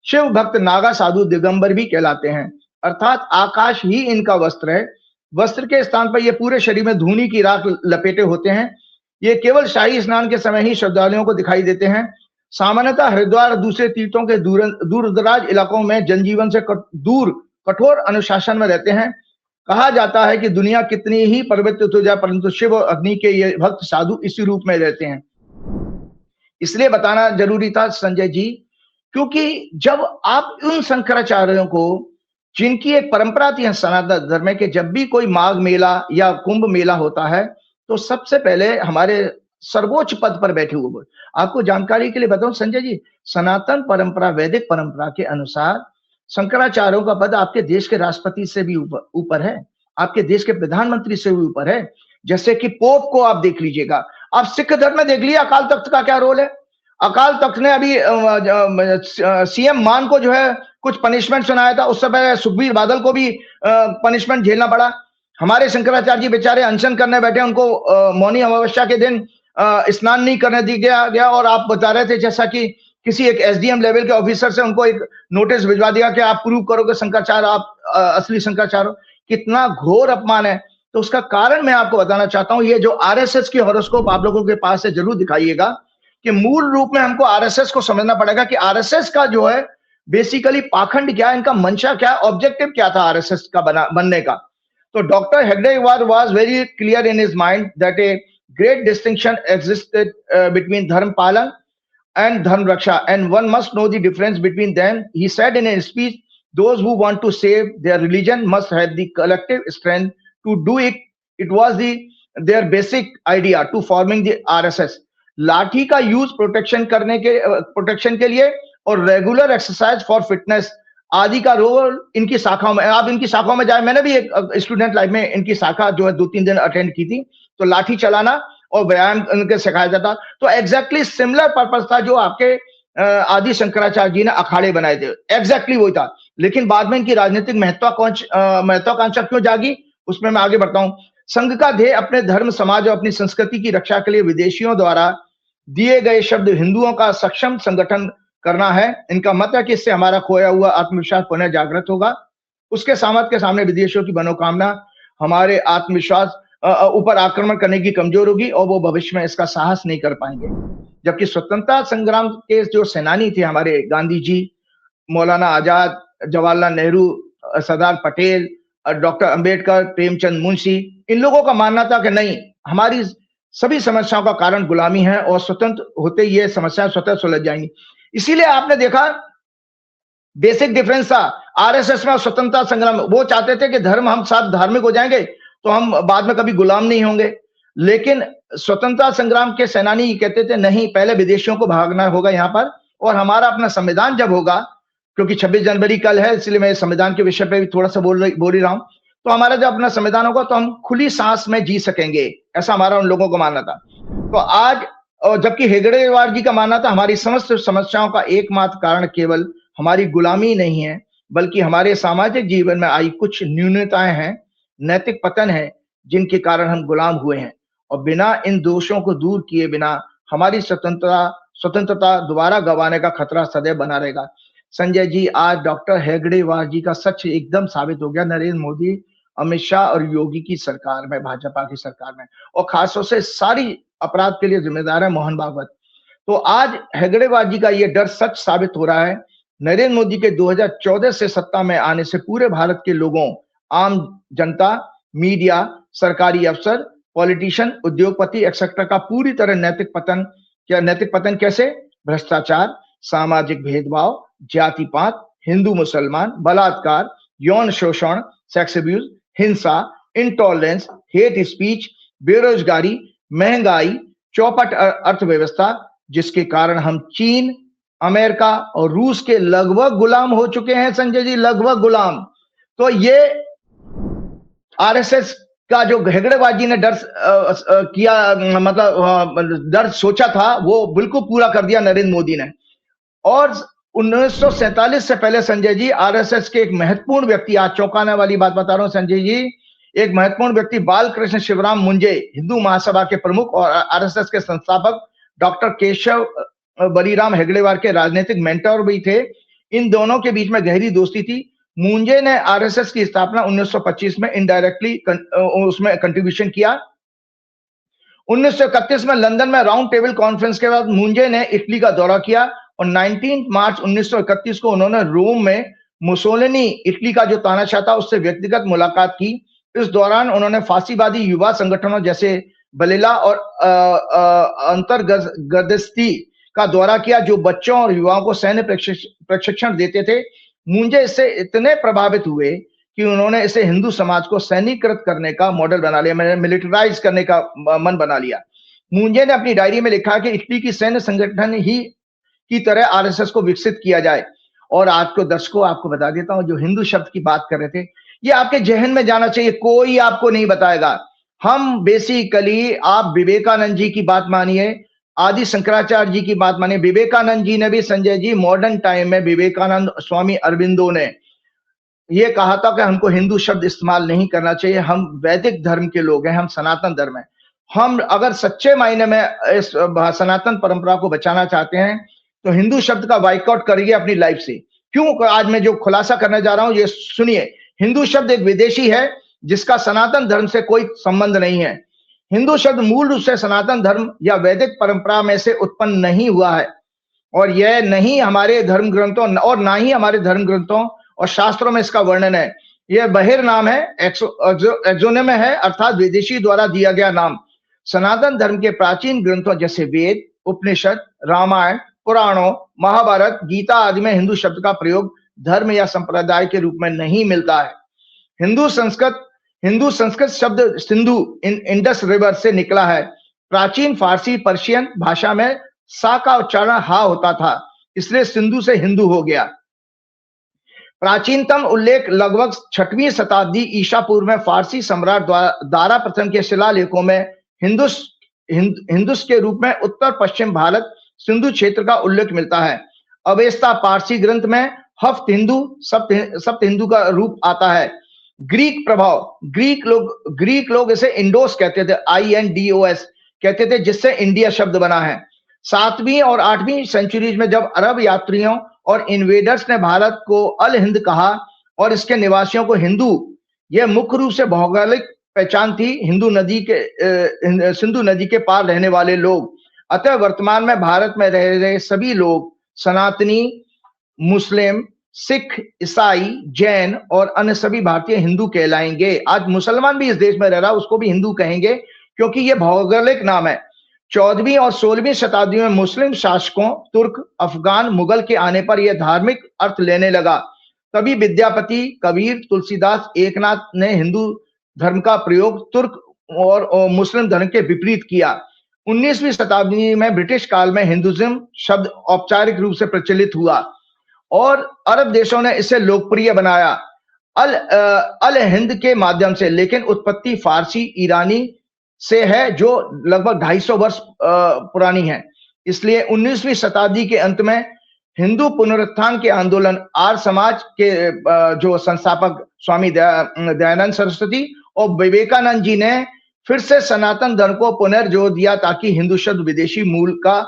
शिव भक्त नागा साधु दिगंबर भी कहलाते हैं, अर्थात आकाश ही इनका वस्त्र है। वस्त्र के स्थान पर ये पूरे शरीर में धूनी की राख लपेटे होते हैं। ये केवल शाही स्नान के समय ही श्रद्धालुओं को दिखाई देते हैं। सामान्यतः हरिद्वार दूसरे तीर्थों के दूर दराज इलाकों में जनजीवन से दूर कठोर अनुशासन में रहते हैं। कहा जाता है कि दुनिया कितनी ही पवित्र हो जाए, परंतु शिव और अग्नि के ये भक्त साधु इसी रूप में रहते हैं। इसलिए बताना जरूरी था संजय जी, क्योंकि जब आप उन शंकराचार्यों को, जिनकी एक परंपरा थी सनातन धर्म के, जब भी कोई माघ मेला या कुंभ मेला होता है, तो सबसे पहले हमारे सर्वोच्च पद पर बैठे हुए, आपको जानकारी के लिए बताऊं संजय जी, सनातन परंपरा, वैदिक परंपरा के अनुसार शंकराचार्यों का पद आपके देश के राष्ट्रपति से भी ऊपर है, आपके देश के प्रधानमंत्री से भी ऊपर है। जैसे कि पोप को आप देख लीजिएगा। आप सिख धर्म में देख लीजिए अकाल तख्त का क्या रोल है। अकाल तख्त ने अभी सीएम मान को जो है कुछ पनिशमेंट सुनाया था, उस समय सुखबीर बादल को भी पनिशमेंट झेलना पड़ा। हमारे शंकराचार्य जी बेचारे अनशन करने बैठे, उनको मौनी अमावस्या के दिन स्नान नहीं करने दिया गया। और आप बता रहे थे जैसा कि किसी एक एसडीएम लेवल के ऑफिसर से उनको एक नोटिस भिजवा दिया कि आप प्रूव करोगे शंकराचार्य आप असली शंकराचार्य हो। कितना घोर अपमान है। तो उसका कारण मैं आपको बताना चाहता हूं, ये जो आरएसएस की हॉरोस्कोप आप लोगों के पास है, जरूर दिखाइएगा कि मूल रूप में हमको आरएसएस को समझना पड़ेगा कि आरएसएस का जो है बेसिकली पाखंड क्या है, इनका मंशा क्या है, ऑब्जेक्टिव क्या था आरएसएस का बनने का। तो doctor Hegde was very clear in his mind that a great distinction existed between dharm palan and dharm raksha, and one must know the difference between them. He said in a speech, those who want to save their religion must have the collective strength to do it. It was their basic idea to forming the RSS. लाठी का यूज प्रोटेक्शन के लिए और रेगुलर एक्सरसाइज फॉर फिटनेस आदि का रोल इनकी शाखाओं में। आप इनकी शाखाओं में जाए, मैंने भी एक स्टूडेंट लाइफ में इनकी शाखा जो है 2-3 दिन अटेंड की थी, तो लाठी चलाना और व्यायाम उनके सिखाया जाता। तो एग्जैक्टली सिमिलर पर्पस था जो आपके आदि शंकराचार्य जी ने अखाड़े बनाए थे, एग्जैक्टली वही था। लेकिन बाद में इनकी राजनीतिक महत्वाकांक्षा क्यों जागी, उसमें मैं आगे बढ़ता हूं। संघ का ध्येय अपने धर्म, समाज और अपनी संस्कृति की रक्षा के लिए विदेशियों द्वारा दिए गए शब्द हिंदुओं का सक्षम संगठन करना है। इनका मत है कि इससे हमारा खोया हुआ आत्मविश्वास पुनः जागृत होगा। उसके सामर्थ्य के सामने विदेशियों की मनोकामना हमारे आत्मविश्वास ऊपर आक्रमण करने की कमजोर होगी और वो भविष्य में इसका साहस नहीं कर पाएंगे। जबकि स्वतंत्रता संग्राम के जो सेनानी थे हमारे गांधी जी, मौलाना आजाद, जवाहरलाल नेहरू, सरदार पटेल, डॉक्टर अंबेडकर, प्रेमचंद मुंशी, इन लोगों का मानना था कि नहीं, हमारी सभी समस्याओं का कारण गुलामी है और स्वतंत्र होते ही ये समस्याएं स्वतः सुलझ जाएंगी। इसीलिए आपने देखा बेसिक डिफरेंस था आरएसएस में और स्वतंत्रता संग्राम में। वो चाहते थे कि धर्म हम सब धार्मिक हो जाएंगे तो हम बाद में कभी गुलाम नहीं होंगे, लेकिन स्वतंत्रता संग्राम के सेनानी कहते थे नहीं, पहले विदेशियों को भागना होगा यहाँ पर, और हमारा अपना संविधान जब होगा, क्योंकि 26 जनवरी कल है इसलिए मैं संविधान के विषय पे भी थोड़ा सा बोल ही रहा हूं, तो हमारा जब अपना संविधान होगा तो हम खुली सांस में जी सकेंगे, ऐसा हमारा उन लोगों को मानना था। तो आज, और जबकि हेगड़ेवार जी का मानना था हमारी समस्त समस्याओं का एकमात्र कारण केवल हमारी गुलामी नहीं है, बल्कि हमारे सामाजिक जीवन में आई कुछ न्यूनताएं हैं, नैतिक पतन है, जिनके कारण हम गुलाम हुए हैं, और बिना इन दोषों को दूर किए बिना हमारी स्वतंत्रता दोबारा गंवाने का खतरा सदैव बना रहेगा। संजय जी, आज डॉक्टर हेगड़ेवार जी का सच एकदम साबित हो गया नरेंद्र मोदी, अमित शाह और योगी की सरकार में, भाजपा की सरकार में, और खासतौर से सारी अपराध के लिए जिम्मेदार है मोहन भागवत। तो आज हेगड़ेवार जी का ये डर सच साबित हो रहा है। नरेंद्र मोदी के 2014 से सत्ता में आने से पूरे भारत के लोगों, आम जनता, मीडिया, सरकारी अफसर, पॉलिटिशियन, उद्योगपति एक्सेट्रा का पूरी तरह नैतिक पतन कैसे? भ्रष्टाचार, सामाजिक भेदभाव, जातिपात, हिंदू मुसलमान, बलात्कार, यौन शोषण, सेक्स अब्यूज, हिंसा, इंटॉलरेंस, हेट स्पीच, बेरोजगारी, महंगाई, चौपट अर्थव्यवस्था, जिसके कारण हम चीन, अमेरिका और रूस के लगभग गुलाम हो चुके हैं संजय जी, लगभग गुलाम। तो ये आरएसएस का जो हेगड़ेवार जी ने डर किया, मतलब डर सोचा था, वो बिल्कुल पूरा कर दिया नरेंद्र मोदी ने। और 1947 से पहले संजय जी आरएसएस के एक महत्वपूर्ण व्यक्ति, आज चौंकाने वाली बात बता रहा हूं संजय जी, एक महत्वपूर्ण व्यक्ति बालकृष्ण शिवराम मुंजे, हिंदू महासभा के प्रमुख और आरएसएस के संस्थापक, डॉक्टर केशव बलीराम हेगड़ेवार के राजनीतिक मेंटर भी थे। इन दोनों के बीच में गहरी दोस्ती थी। मुंजे ने आरएसएस की स्थापना 1925 में इनडायरेक्टली उसमें कंट्रीब्यूशन किया। 1931 में लंदन में राउंड टेबल कॉन्फ्रेंस के बाद मुंजे ने इटली का दौरा किया और 19 मार्च 1931 को उन्होंने रोम में मुसोलिनी, इटली का जो तानाशाह था, उससे व्यक्तिगत मुलाकात की। इस दौरान उन्होंने फांसीवादी युवा संगठनों जैसे बलिला और अंतर्गदस्ती का दौरा किया, जो बच्चों और युवाओं को सैन्य प्रशिक्षण देते थे। मुंजे इससे इतने प्रभावित हुए कि उन्होंने इसे हिंदू समाज को सैनिकृत करने का मॉडल बना लिया, मिलिटराइज करने का मन बना लिया। मुंजे ने अपनी डायरी में लिखा कि इटली की सैन्य संगठन ही की तरह आरएसएस को विकसित किया जाए। और आज को दर्शकों आपको बता देता हूं, जो हिंदू शब्द की बात कर रहे थे, ये आपके जहन में जाना चाहिए, कोई आपको नहीं बताएगा। हम बेसिकली, आप विवेकानंद जी की बात मानिए, आदि शंकराचार्य जी की बात मानिए। विवेकानंद जी ने भी संजय जी मॉडर्न टाइम में, विवेकानंद स्वामी अरविंदो ने ये कहा था कि हमको हिंदू शब्द इस्तेमाल नहीं करना चाहिए, हम वैदिक धर्म के लोग हैं, हम सनातन धर्म है। हम अगर सच्चे मायने में इस सनातन परंपरा को बचाना चाहते हैं तो हिंदू शब्द का बाइकआउट करिए अपनी लाइफ से। क्यों? आज मैं जो खुलासा करने जा रहा हूं ये सुनिए। हिंदू शब्द एक विदेशी है जिसका सनातन धर्म से कोई संबंध नहीं है। हिंदू शब्द मूल रूप से सनातन धर्म या वैदिक परंपरा में से उत्पन्न नहीं हुआ है, और यह नहीं हमारे धर्म ग्रंथों और ना ही हमारे धर्म ग्रंथों और शास्त्रों में इसका वर्णन है। यह बहिर नाम है, एक्सोनिम है, अर्थात विदेशी द्वारा दिया गया नाम। सनातन धर्म के प्राचीन ग्रंथों जैसे वेद, उपनिषद, रामायण, पुराणों, महाभारत, गीता आदि में हिंदू शब्द का प्रयोग धर्म या संप्रदाय के रूप में नहीं मिलता है। हिंदू संस्कृत शब्द सिंधु, इंडस रिवर से निकला है। प्राचीन फारसी, पर्शियन भाषा में सा का उच्चारण हा होता था, इसलिए सिंधु से हिंदू हो गया। प्राचीनतम उल्लेख लगभग 6वीं शताब्दी ईसा पूर्व में फारसी सम्राट दारा प्रथम के शिलालेखों में हिंदुस के रूप में उत्तर पश्चिम भारत सिंधु क्षेत्र का उल्लेख मिलता है। अवेस्ता पारसी ग्रंथ में हफ्त हिंदू, सप्त हिंदू का रूप आता है। ग्रीक प्रभाव, ग्रीक लोग इसे इंडोस कहते थे, INDOS कहते थे, जिससे इंडिया शब्द बना है। 7वीं और 8वीं सेंचुरीज में जब अरब यात्रियों और इन्वेडर्स ने भारत को अल हिंद कहा और इसके निवासियों को हिंदू, यह मुख्य रूप से भौगोलिक पहचान थी, सिंधु नदी के पार रहने वाले लोग। अतः वर्तमान में भारत में रह रहे सभी लोग सनातनी, मुस्लिम, सिख, ईसाई, जैन और अन्य सभी भारतीय हिंदू कहलाएंगे। आज मुसलमान भी इस देश में रह रहा, उसको भी हिंदू कहेंगे, क्योंकि ये भौगोलिक नाम है। 14वीं और 16वीं शताब्दी में मुस्लिम शासकों, तुर्क, अफगान, मुगल के आने पर यह धार्मिक अर्थ लेने लगा। तभी विद्यापति, कबीर, तुलसीदास, एकनाथ ने हिंदू धर्म का प्रयोग तुर्क और मुस्लिम धर्म के विपरीत किया। 19वीं शताब्दी में ब्रिटिश काल में हिंदुइज्म शब्द औपचारिक रूप से प्रचलित हुआ और अरब देशों ने इसे लोकप्रिय बनाया अल हिंद के माध्यम से, लेकिन उत्पत्ति फारसी, ईरानी से है जो लगभग 250 वर्ष पुरानी है। इसलिए 19वीं शताब्दी के अंत में हिंदू पुनरुत्थान के आंदोलन, आर्य समाज के जो संस्थापक स्वामी दयानंद सरस्वती और विवेकानंद जी ने फिर से सनातन धर्म को पुनर्जोर दिया ताकि हिंदू शब्द विदेशी मूल का,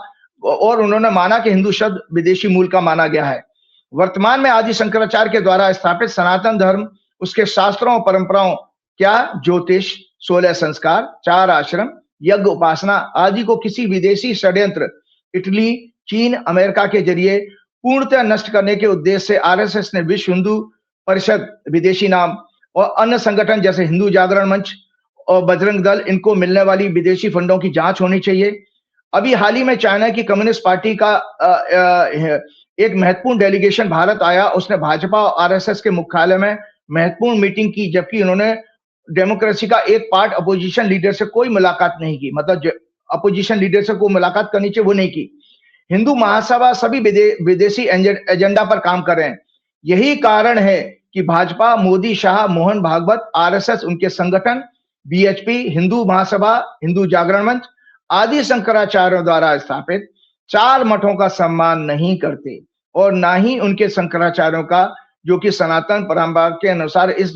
और उन्होंने माना कि हिंदू शब्द विदेशी मूल का माना गया है। वर्तमान में आदि शंकराचार्य के द्वारा स्थापित सनातन धर्म, उसके शास्त्रों और परंपराओं, क्या ज्योतिष, 16 संस्कार, 4 आश्रम, यज्ञ, उपासना आदि को किसी विदेशी षड्यंत्र इटली, चीन, अमेरिका के जरिए पूर्णतः नष्ट करने के उद्देश्य से आरएसएस ने विश्व हिंदू परिषद, विदेशी नाम, और अन्य संगठन जैसे हिंदू जागरण मंच और बजरंग दल, इनको मिलने वाली विदेशी फंडों की जांच होनी चाहिए। अभी हाल ही में चाइना की कम्युनिस्ट पार्टी का एक महत्वपूर्ण डेलीगेशन भारत आया। उसने भाजपा और आरएसएस के मुख्यालय में महत्वपूर्ण मीटिंग की, जबकि उन्होंने डेमोक्रेसी का एक पार्ट अपोजिशन लीडर से कोई मुलाकात नहीं की। मतलब अपोजिशन लीडर से कोई मुलाकात करनी चाहिए, वो नहीं की। हिंदू महासभा सभी विदेशी एजेंडा पर काम कर रहे हैं। यही कारण है कि भाजपा, मोदी, शाह, मोहन भागवत, आरएसएस, उनके संगठन, बीएचपी, हिंदू महासभा, हिंदू जागरण मंच आदि शंकराचार्यों द्वारा स्थापित 4 मठों का सम्मान नहीं करते और ना ही उनके शंकराचार्यों का, जो कि सनातन परंपरा के अनुसार इस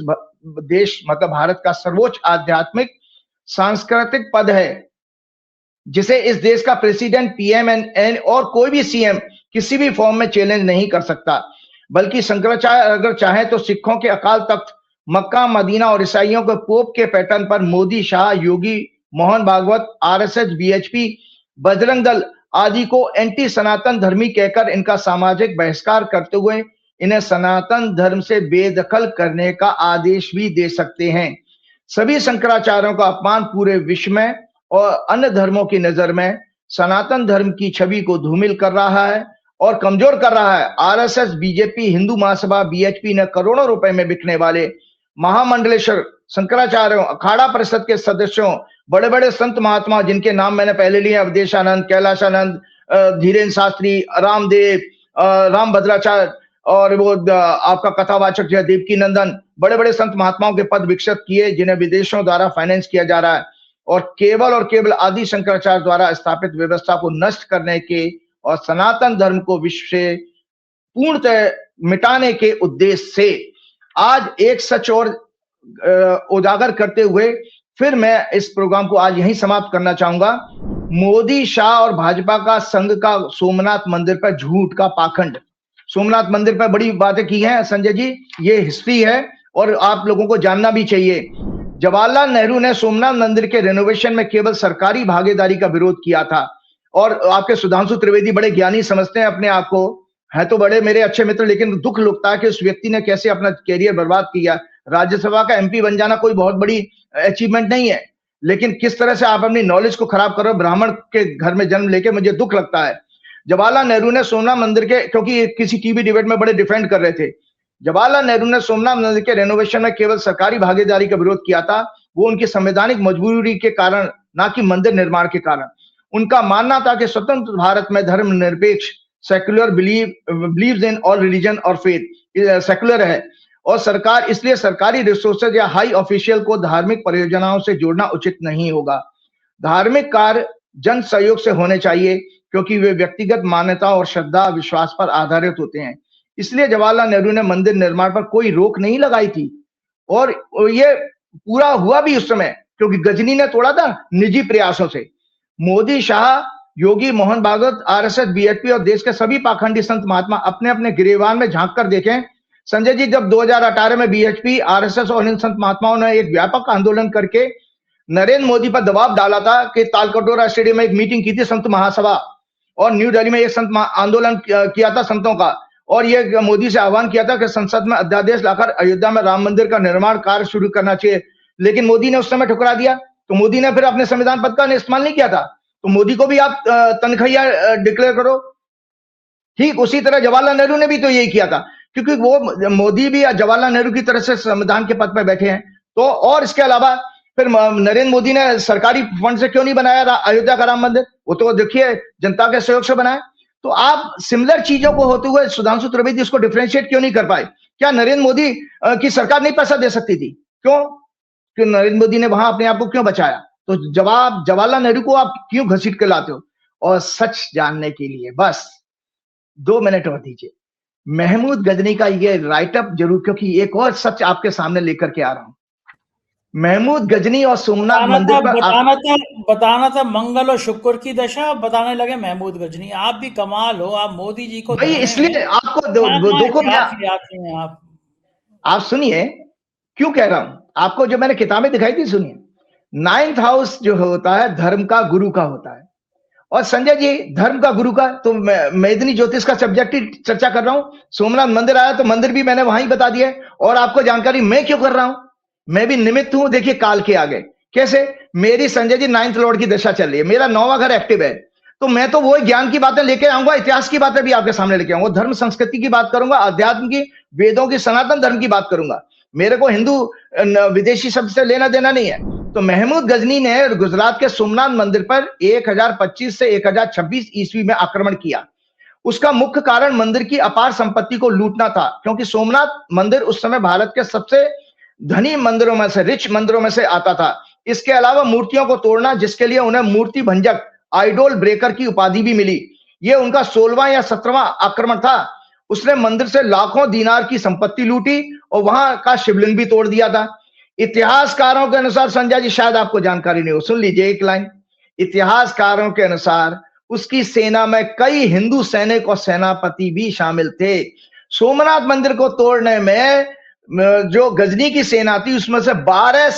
देश मतलब भारत का सर्वोच्च आध्यात्मिक सांस्कृतिक पद है, जिसे इस देश का प्रेसिडेंट, पीएम एंड और कोई भी सीएम किसी भी फॉर्म में चैलेंज नहीं कर सकता। बल्कि शंकराचार्य अगर चाहे तो सिखों के अकाल तख्त, मक्का, मदीना और ईसाइयों के पोप के पैटर्न पर मोदी, शाह, योगी, मोहन भागवत, आरएसएस, बीएचपी, बजरंग दल आदि को एंटी सनातन धर्मी कहकर इनका सामाजिक बहिष्कार करते हुए इन्हें सनातन धर्म से बेदखल करने का आदेश भी दे सकते हैं। सभी शंकराचार्यों का अपमान पूरे विश्व में और अन्य धर्मों की नजर में सनातन धर्म की छवि को धूमिल कर रहा है और कमजोर कर रहा है। RSS, BJP, Hindu Mahasabha, BHP ने करोड़ों रुपए में बिकने वाले महामंडलेश्वर शंकराचार्यों, अखाड़ा परिषद के सदस्यों, बड़े बड़े संत महात्मा जिनके नाम मैंने पहले लिए, अवधेशानंद, कैलाशानंद, धीरेन्द्र शास्त्री, रामदेव, रामभद्राचार्य और वो आपका कथावाचक जो है देवकी नंदन, बड़े बड़े संत महात्माओं के पद विकसित किए जिन्हें विदेशों द्वारा फाइनेंस किया जा रहा है और केवल आदि शंकराचार्य द्वारा स्थापित व्यवस्था को नष्ट करने के और सनातन धर्म को विश्व से पूर्णतः मिटाने के उद्देश्य से आज एक सच और उजागर करते हुए फिर मैं इस प्रोग्राम को आज यहीं समाप्त करना चाहूंगा। मोदी, शाह और भाजपा का संघ का सोमनाथ मंदिर पर झूठ का पाखंड, सोमनाथ मंदिर पर बड़ी बातें की हैं संजय जी, ये हिस्ट्री है और आप लोगों को जानना भी चाहिए। जवाहरलाल नेहरू ने सोमनाथ मंदिर के रेनोवेशन में केवल सरकारी भागीदारी का विरोध किया था और आपके सुधांशु त्रिवेदी बड़े ज्ञानी समझते हैं अपने आप को, है तो बड़े मेरे अच्छे मित्र, लेकिन दुख लगता है कि उस व्यक्ति ने कैसे अपना कैरियर बर्बाद किया। राज्यसभा का एमपी बन जाना कोई बहुत बड़ी अचीवमेंट नहीं है, लेकिन किस तरह से आप अपनी नॉलेज को खराब कर रहे हो ब्राह्मण के घर में जन्म लेके, मुझे दुख लगता है। जवाहरलाल नेहरू ने सोमनाथ मंदिर के, क्योंकि किसी टीवी डिबेट में बड़े डिफेंड कर रहे थे, जवाहरलाल नेहरू ने सोमनाथ मंदिर के रेनोवेशन में केवल सरकारी भागीदारी का विरोध किया था। वो उनकी संवैधानिक मजबूरी के कारण, ना कि मंदिर निर्माण के कारण। उनका मानना था कि स्वतंत्र भारत में धर्मनिरपेक्ष secular believes in all religion और फेथ सेक्युलर है और सरकार, इसलिए सरकारी रिसोर्सेज या हाई ऑफिशियल को धार्मिक परियोजनाओं से जोड़ना उचित नहीं होगा। धार्मिक कार्य जन सहयोग से होने चाहिए क्योंकि वे व्यक्तिगत मान्यता और श्रद्धा विश्वास पर आधारित होते हैं। इसलिए जवाहरलाल नेहरू ने मंदिर निर्माण पर कोई रोक नहीं लगाई थी और ये पूरा हुआ भी उस समय, क्योंकि गजनी ने तोड़ा था निजी प्रयासों से। मोदी, शाह, योगी, मोहन भागवत, आरएसएस, बीएचपी और देश के सभी पाखंडी संत महात्मा अपने अपने गिरेबान में झांक कर देखें। संजय जी, जब 2018 में बीएचपी, आरएसएस और इन संत महात्माओं ने एक व्यापक आंदोलन करके नरेंद्र मोदी पर दबाव डाला था कि तालकटोरा स्टेडियम में एक मीटिंग की थी संत महासभा और न्यू दिल्ली में एक संत आंदोलन किया था संतों का, और ये मोदी से आह्वान किया था कि संसद में अध्यादेश लाकर अयोध्या में राम मंदिर का निर्माण कार्य शुरू करना चाहिए, लेकिन मोदी ने उस समय ठुकरा दिया। तो मोदी ने फिर अपने संविधान पद का इस्तेमाल नहीं किया था, तो मोदी को भी आप तनख्वाह डिक्लेयर करो। ठीक उसी तरह जवाहरलाल नेहरू ने भी तो यही किया था, क्योंकि वो मोदी भी जवाहरलाल नेहरू की तरह से संविधान के पद पर बैठे हैं। तो और इसके अलावा फिर नरेंद्र मोदी ने सरकारी फंड से क्यों नहीं बनाया अयोध्या का राम मंदिर? वो तो देखिए जनता के सहयोग से बनाया। तो आप सिमिलर चीजों को होते हुए सुधांशु त्रिवेदी इसको डिफरेंशिएट क्यों नहीं कर पाए? क्या नरेंद्र मोदी की सरकार नहीं पैसा दे सकती थी? क्यों? क्यों नरेंद्र मोदी ने वहां अपने आप को क्यों बचाया? तो जवाब जवाहरलाल नेहरू को आप क्यों घसीट के लाते हो? और सच जानने के लिए बस 2 मिनट और दीजिए। महमूद गजनी का ये राइटअप जरूर, क्योंकि एक और सच आपके सामने लेकर के आ रहा हूं। महमूद गजनी और सोमनाथ मंदिर पर बताना था मंगल और शुक्र की दशा, बताने लगे महमूद गजनी। आप भी कमाल हो, आप मोदी जी को भाई इसलिए आपको देखो आप सुनिए क्यों कह रहा हूं आपको। जो मैंने किताबें दिखाई थी सुनिए, 9th हाउस जो होता है धर्म का गुरु का होता है, और संजय जी धर्म का गुरु का, तो मेदिनी ज्योतिष का सब्जेक्ट ही चर्चा कर रहा हूं। सोमनाथ मंदिर आया तो मंदिर भी मैंने वहां ही बता दिया, और आपको जानकारी मैं क्यों कर रहा हूं, मैं भी निमित्त हूं। देखिए काल के आगे कैसे मेरी संजय जी 9th लॉर्ड की दशा चल रही है, मेरा 9वां घर एक्टिव है, तो मैं तो वो ज्ञान की बातें लेके आऊंगा, इतिहास की बातें भी आपके सामने लेके आऊंगा, धर्म संस्कृति की बात करूंगा, अध्यात्म की, वेदों की, सनातन धर्म की बात करूंगा। मेरे को हिंदू विदेशी शब्द से लेना देना नहीं है। तो महमूद गजनी ने गुजरात के सोमनाथ मंदिर पर 1025 से 1026 ईस्वी में आक्रमण किया। उसका मुख्य कारण मंदिर की अपार संपत्ति को लूटना था, क्योंकि सोमनाथ मंदिर उस समय भारत के सबसे धनी मंदिरों में से, रिच मंदिरों में से आता था। इसके अलावा मूर्तियों को तोड़ना, जिसके लिए उन्हें मूर्ति भंजक, आइडोल ब्रेकर की उपाधि भी मिली। यह उनका 16वां या 17वां आक्रमण था। उसने मंदिर से लाखों दीनार की संपत्ति लूटी और वहां का शिवलिंग भी तोड़ दिया था। इतिहासकारों के अनुसार, संजय जी शायद आपको जानकारी नहीं हो, सुन लीजिए एक लाइन। इतिहासकारों के अनुसार उसकी सेना में कई हिंदू सैनिक और सेनापति भी शामिल थे। सोमनाथ मंदिर को तोड़ने में जो गजनी की सेना थी, उसमें से 12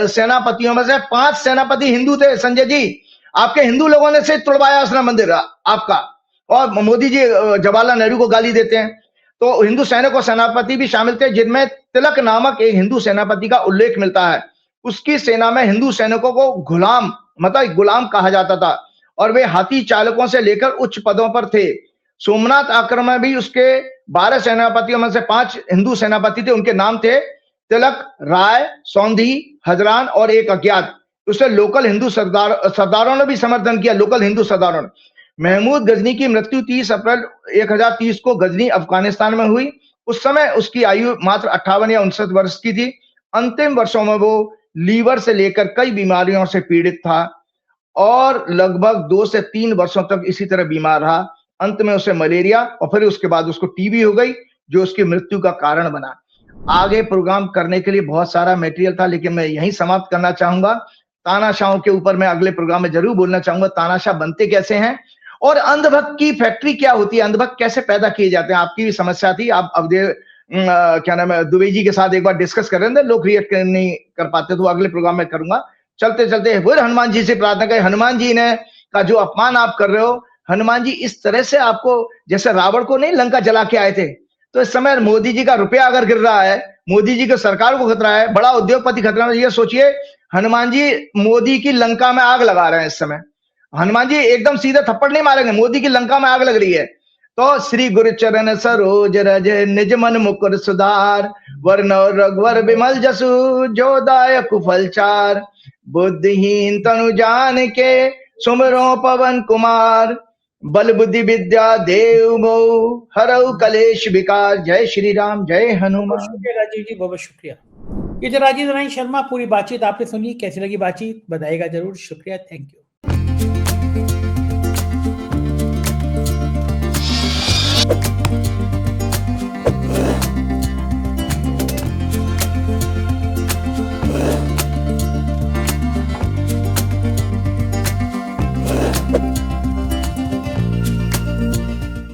सेनापतियों में से 5 सेनापति हिंदू थे। संजय जी आपके हिंदू लोगों ने से तोड़वाया उसने मंदिर आपका, और मोदी जी जवाहरलाल नेहरू को गाली देते हैं। तो हिंदू सैनिक और सेनापति भी शामिल थे, जिनमें तिलक नामक एक हिंदू सेनापति का उल्लेख मिलता है। उसकी सेना में हिंदू सैनिकों को गुलाम, मतलब गुलाम कहा जाता था, और वे हाथी चालकों से लेकर उच्च पदों पर थे। सोमनाथ आक्रमण में भी उसके 12 सेनापतियों में से 5 हिंदू सेनापति थे। उनके नाम थे तिलक, राय, सौंधी, हजरान और एक अज्ञात। उसे लोकल हिंदू सरदारों ने भी समर्थन किया, लोकल हिंदू सरदारों ने। महमूद गजनी की मृत्यु 30 अप्रैल 1030 को गजनी अफगानिस्तान में हुई। उस समय उसकी आयु मात्र 58 या 59 वर्ष की थी। अंतिम वर्षों में वो लीवर से लेकर कई बीमारियों से पीड़ित था और लगभग 2 से 3 वर्षों तक इसी तरह बीमार रहा। अंत में उसे मलेरिया और फिर उसके बाद उसको टीबी हो गई, जो उसकी मृत्यु का कारण बना। आगे प्रोग्राम करने के लिए बहुत सारा मटेरियल था, लेकिन मैं यहीं समाप्त करना चाहूंगा। तानाशाहों के ऊपर मैं अगले प्रोग्राम में जरूर बोलना चाहूंगा, तानाशाह बनते कैसे हैं और अंधभक्त की फैक्ट्री क्या होती है, अंधभक्त कैसे पैदा किए जाते हैं। आपकी भी समस्या थी, आप अब क्या नाम है, दुबे जी के साथ एक बार डिस्कस कर रहे थे, लोग रिएक्ट नहीं कर पाते, तो अगले प्रोग्राम में करूंगा। चलते चलते फिर हनुमान जी से प्रार्थना करें, हनुमान जी ने का जो अपमान आप कर रहे हो, हनुमान जी इस तरह से आपको, जैसे रावण को नहीं लंका जला के आए थे, तो इस समय मोदी जी का रुपया अगर गिर रहा है, मोदी जी को सरकार को खतरा है, बड़ा उद्योगपति खतरा है, ये सोचिए हनुमान जी मोदी की लंका में आग लगा रहे हैं इस समय। हनुमान जी एकदम सीधे थप्पड़ नहीं मारेंगे, मोदी की लंका में आग लग रही है। तो श्री गुरु चरण सरोज रज निज मन मुकुर सुधार, वर्ण रघुवर विमल जसु जो दायक फल चार, बुद्धिहीन तनु जान के सुमरो पवन कुमार, बल बुद्धि विद्या देव मोह हरऊ कलेश विकार। जय श्री राम, जय हनुमान। शुक्रिया राजीव जी, बहुत शुक्रिया। ये जो राजीव नारायण शर्मा, पूरी बातचीत आपने सुनी, कैसी लगी बातचीत बताइएगा जरूर। शुक्रिया, थैंक यू।